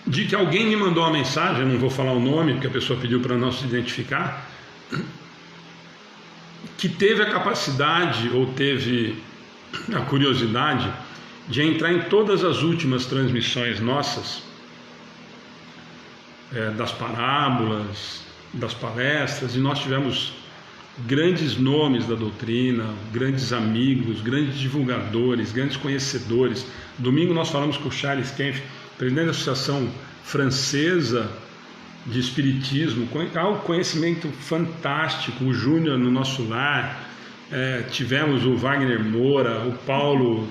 de que alguém me mandou uma mensagem, eu não vou falar o nome, porque a pessoa pediu para não se identificar, que teve a capacidade ou teve a curiosidade de entrar em todas as últimas transmissões nossas, das parábolas, das palestras, e nós tivemos grandes nomes da doutrina, grandes amigos, grandes divulgadores, grandes conhecedores. Domingo nós falamos com o Charles Kempf, presidente da Associação Francesa de Espiritismo, conhecimento fantástico, o Júnior no nosso lar, tivemos o Wagner Moura, o Paulo,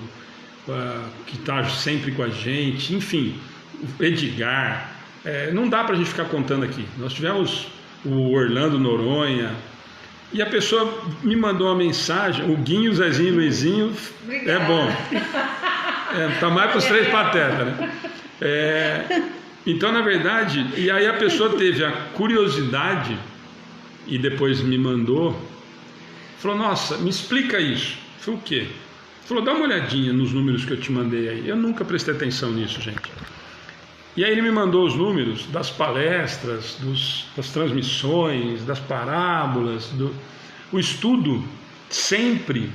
que está sempre com a gente, enfim, o Edgar, não dá para a gente ficar contando aqui. Nós tivemos o Orlando Noronha, e a pessoa me mandou uma mensagem, o Guinho, o Zezinho e o Luizinho. Obrigada. É bom. Tá mais para os 3 patetas, né? Então, na verdade, e aí a pessoa teve a curiosidade e depois me mandou, falou, nossa, me explica isso. Eu falei, o quê? Falou, dá uma olhadinha nos números que eu te mandei aí. Eu nunca prestei atenção nisso, gente. E aí ele me mandou os números das palestras, das transmissões, das parábolas. O estudo sempre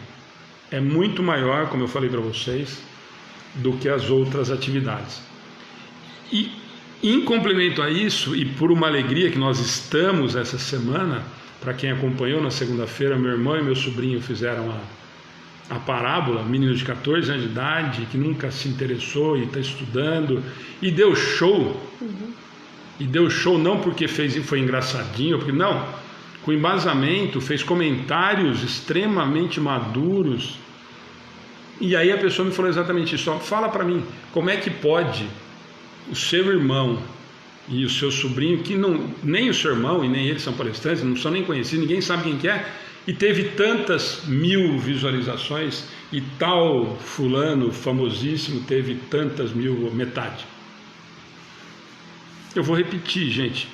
é muito maior, como eu falei para vocês, do que as outras atividades. E em complemento a isso, e por uma alegria que nós estamos essa semana, para quem acompanhou na segunda-feira, meu irmão e meu sobrinho fizeram a parábola, menino de 14 anos de idade, que nunca se interessou e está estudando, e deu show. E deu show não porque foi engraçadinho, porque não, com embasamento, fez comentários extremamente maduros. E aí a pessoa me falou exatamente isso, fala para mim, como é que pode o seu irmão e o seu sobrinho, que não, nem o seu irmão e nem eles são palestrantes, não são nem conhecidos, ninguém sabe quem que é, e teve tantas 1000 visualizações, e tal fulano famosíssimo teve tantas 1000, metade. Eu vou repetir, gente,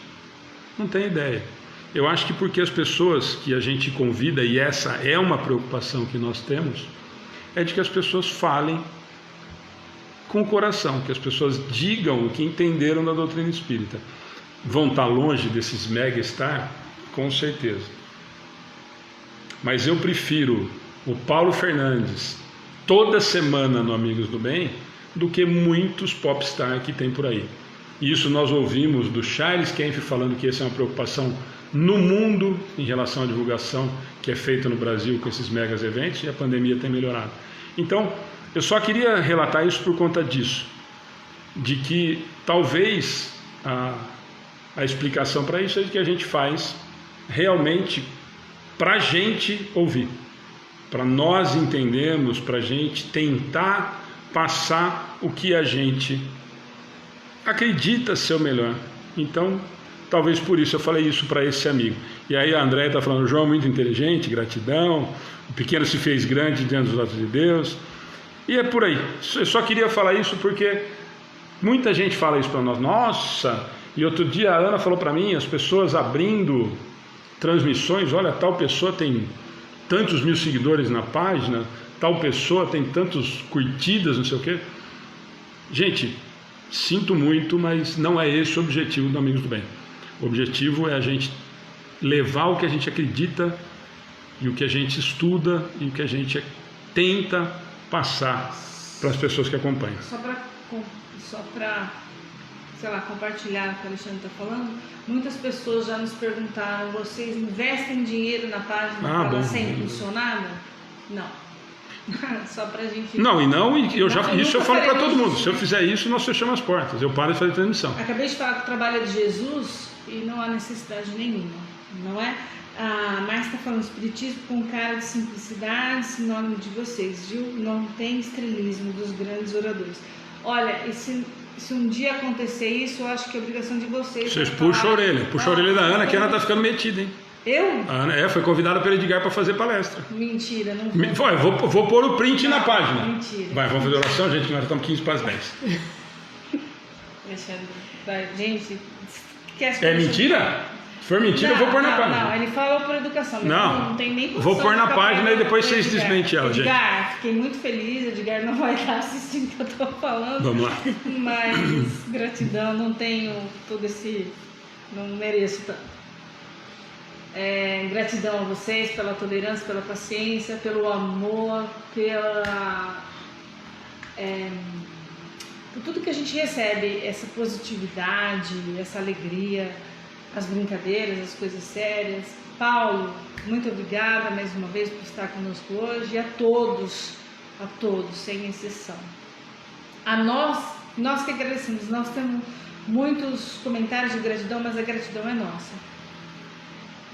não tem ideia. Eu acho que porque as pessoas que a gente convida, e essa é uma preocupação que nós temos, é de que as pessoas falem com o coração, que as pessoas digam o que entenderam da doutrina espírita. Vão estar longe desses mega-star? Com certeza. Mas eu prefiro o Paulo Fernandes toda semana no Amigos do Bem do que muitos popstar que tem por aí. Isso nós ouvimos do Charles Kempf falando que essa é uma preocupação no mundo em relação à divulgação que é feita no Brasil com esses megas eventos, e a pandemia tem melhorado. Então, eu só queria relatar isso por conta disso, de que talvez a explicação para isso é que a gente faz realmente para a gente ouvir, para nós entendermos, para a gente tentar passar o que a gente acredita ser o melhor. Então, talvez por isso eu falei isso para esse amigo. E aí a Andréia está falando, João, muito inteligente, gratidão, o pequeno se fez grande diante dos olhos de Deus. E é por aí. Eu só queria falar isso porque muita gente fala isso para nós. Nossa, e outro dia a Ana falou para mim, as pessoas abrindo transmissões, olha, tal pessoa tem tantos 1000 seguidores na página, tal pessoa tem tantos curtidas, não sei o quê. Gente, sinto muito, mas não é esse o objetivo do Amigos do Bem. O objetivo é a gente levar o que a gente acredita e o que a gente estuda e o que a gente tenta passar para as pessoas que acompanham. Só para, sei lá, compartilhar o que o Alexandre está falando, muitas pessoas já nos perguntaram: vocês investem dinheiro na página para ela ser impulsionada? Não. Só pra gente... Não, isso eu falo para todo mundo. Se eu fizer isso, nós fechamos as portas. Eu paro de fazer transmissão. Acabei de falar que o trabalho é de Jesus e não há necessidade nenhuma, não é? A Márcia está falando: espiritismo com cara de simplicidade, sinônimo de vocês, viu? Não tem estrelismo dos grandes oradores. Olha, e se um dia acontecer isso, eu acho que é obrigação de vocês. Vocês puxam a orelha da Ana, que a Ana está ficando metida, hein? Eu? A Ana foi convidada pelo Edgar para fazer palestra. Mentira, não foi. Vou pôr o print na página. Mentira. Vai, vamos fazer oração, gente, nós estamos 15 para as 10. Gente, é mentira? Se for mentira, eu vou pôr na página. Não, ele falou por educação, mas não tem nem condição. Vou pôr na página e depois vocês desmentem ela, gente. Edgar, fiquei muito feliz. Edgar não vai estar assistindo o que eu estou falando. Vamos lá. Mas gratidão, não tenho todo esse... Não mereço tanto. Gratidão a vocês pela tolerância, pela paciência, pelo amor, por tudo que a gente recebe, essa positividade, essa alegria, as brincadeiras, as coisas sérias. Paulo, muito obrigada mais uma vez por estar conosco hoje, e a todos, sem exceção. A nós que agradecemos. Nós temos muitos comentários de gratidão, mas a gratidão é nossa.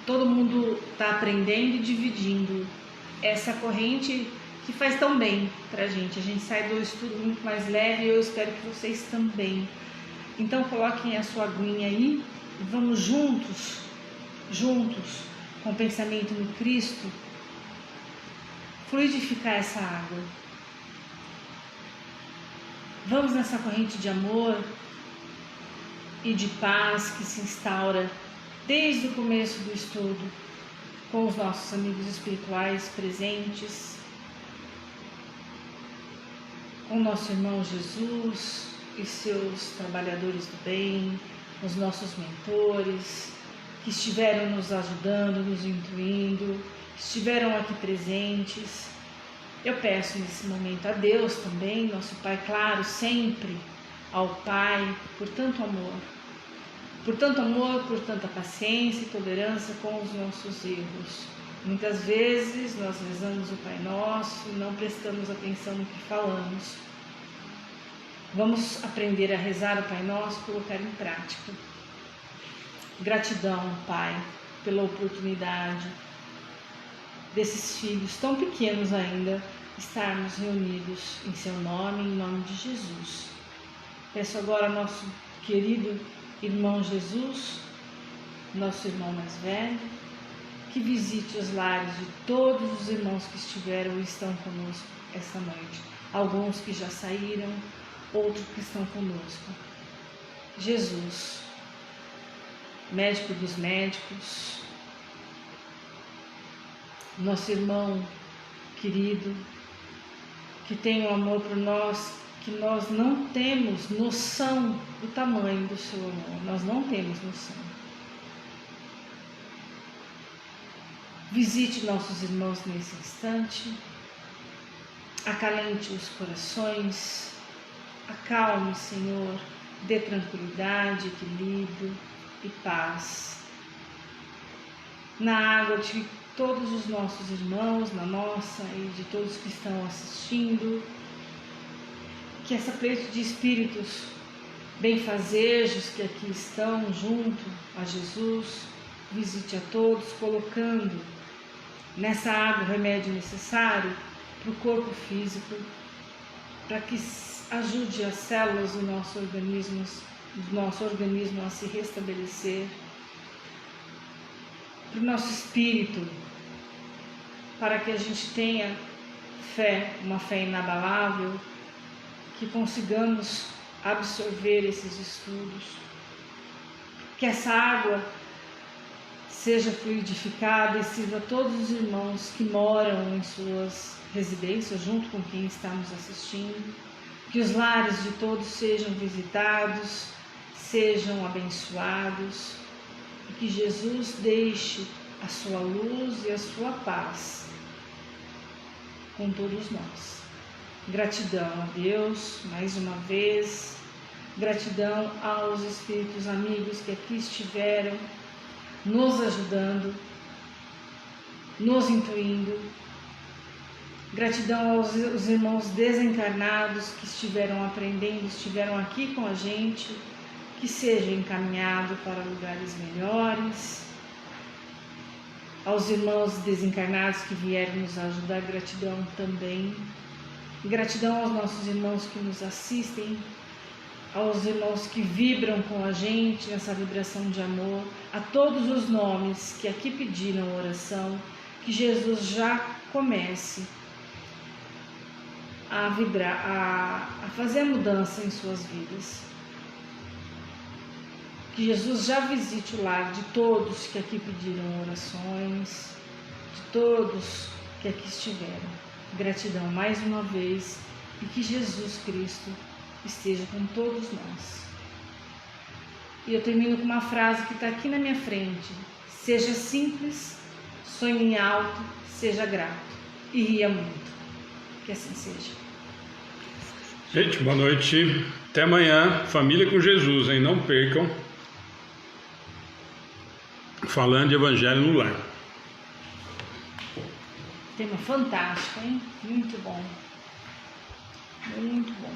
Todo mundo está aprendendo e dividindo essa corrente que faz tão bem pra gente. A gente sai do estudo muito mais leve e eu espero que vocês também. Então coloquem a sua aguinha aí e vamos juntos, com o pensamento no Cristo, fluidificar essa água. Vamos nessa corrente de amor e de paz que se instaura desde o começo do estudo, com os nossos amigos espirituais presentes, com nosso irmão Jesus e seus trabalhadores do bem, os nossos mentores, que estiveram nos ajudando, nos intuindo, estiveram aqui presentes. Eu peço nesse momento a Deus também, nosso Pai, claro, sempre ao Pai, por tanto amor, por tanta paciência e tolerância com os nossos erros. Muitas vezes nós rezamos o Pai Nosso e não prestamos atenção no que falamos. Vamos aprender a rezar o Pai Nosso e colocar em prática. Gratidão, Pai, pela oportunidade desses filhos tão pequenos ainda estarmos reunidos em Seu nome, em nome de Jesus. Peço agora ao nosso querido irmão Jesus, nosso irmão mais velho, que visite os lares de todos os irmãos que estiveram ou estão conosco esta noite. Alguns que já saíram, outros que estão conosco. Jesus, médico dos médicos, nosso irmão querido, que tem um amor por nós, que nós não temos noção do tamanho do seu amor, nós não temos noção. Visite nossos irmãos nesse instante, acalente os corações, acalme, Senhor, dê tranquilidade, equilíbrio e paz. Na água de todos os nossos irmãos, na nossa e de todos que estão assistindo, que essa pleito de espíritos benfazejos que aqui estão junto a Jesus, visite a todos, colocando nessa água o remédio necessário para o corpo físico, para que ajude as células do nosso organismo a se restabelecer, para o nosso espírito, para que a gente tenha fé, uma fé inabalável, que consigamos absorver esses estudos, que essa água seja fluidificada e sirva a todos os irmãos que moram em suas residências, junto com quem estamos assistindo, que os lares de todos sejam visitados, sejam abençoados, e que Jesus deixe a sua luz e a sua paz com todos nós. Gratidão a Deus, mais uma vez. Gratidão aos espíritos amigos que aqui estiveram, nos ajudando, nos intuindo. Gratidão aos irmãos desencarnados que estiveram aprendendo, estiveram aqui com a gente, que seja encaminhado para lugares melhores. Aos irmãos desencarnados que vieram nos ajudar, gratidão também. Gratidão aos nossos irmãos que nos assistem, aos irmãos que vibram com a gente nessa vibração de amor, a todos os nomes que aqui pediram oração, que Jesus já comece a vibrar, a fazer a mudança em suas vidas. Que Jesus já visite o lar de todos que aqui pediram orações, de todos que aqui estiveram. Gratidão mais uma vez, e que Jesus Cristo esteja com todos nós. E eu termino com uma frase que está aqui na minha frente: seja simples, sonhe alto, seja grato e ria muito. Que assim seja. Gente, boa noite. Até amanhã. Família com Jesus, hein? Não percam. Falando de Evangelho no Lar. Tema fantástico, hein? Muito bom. Muito bom.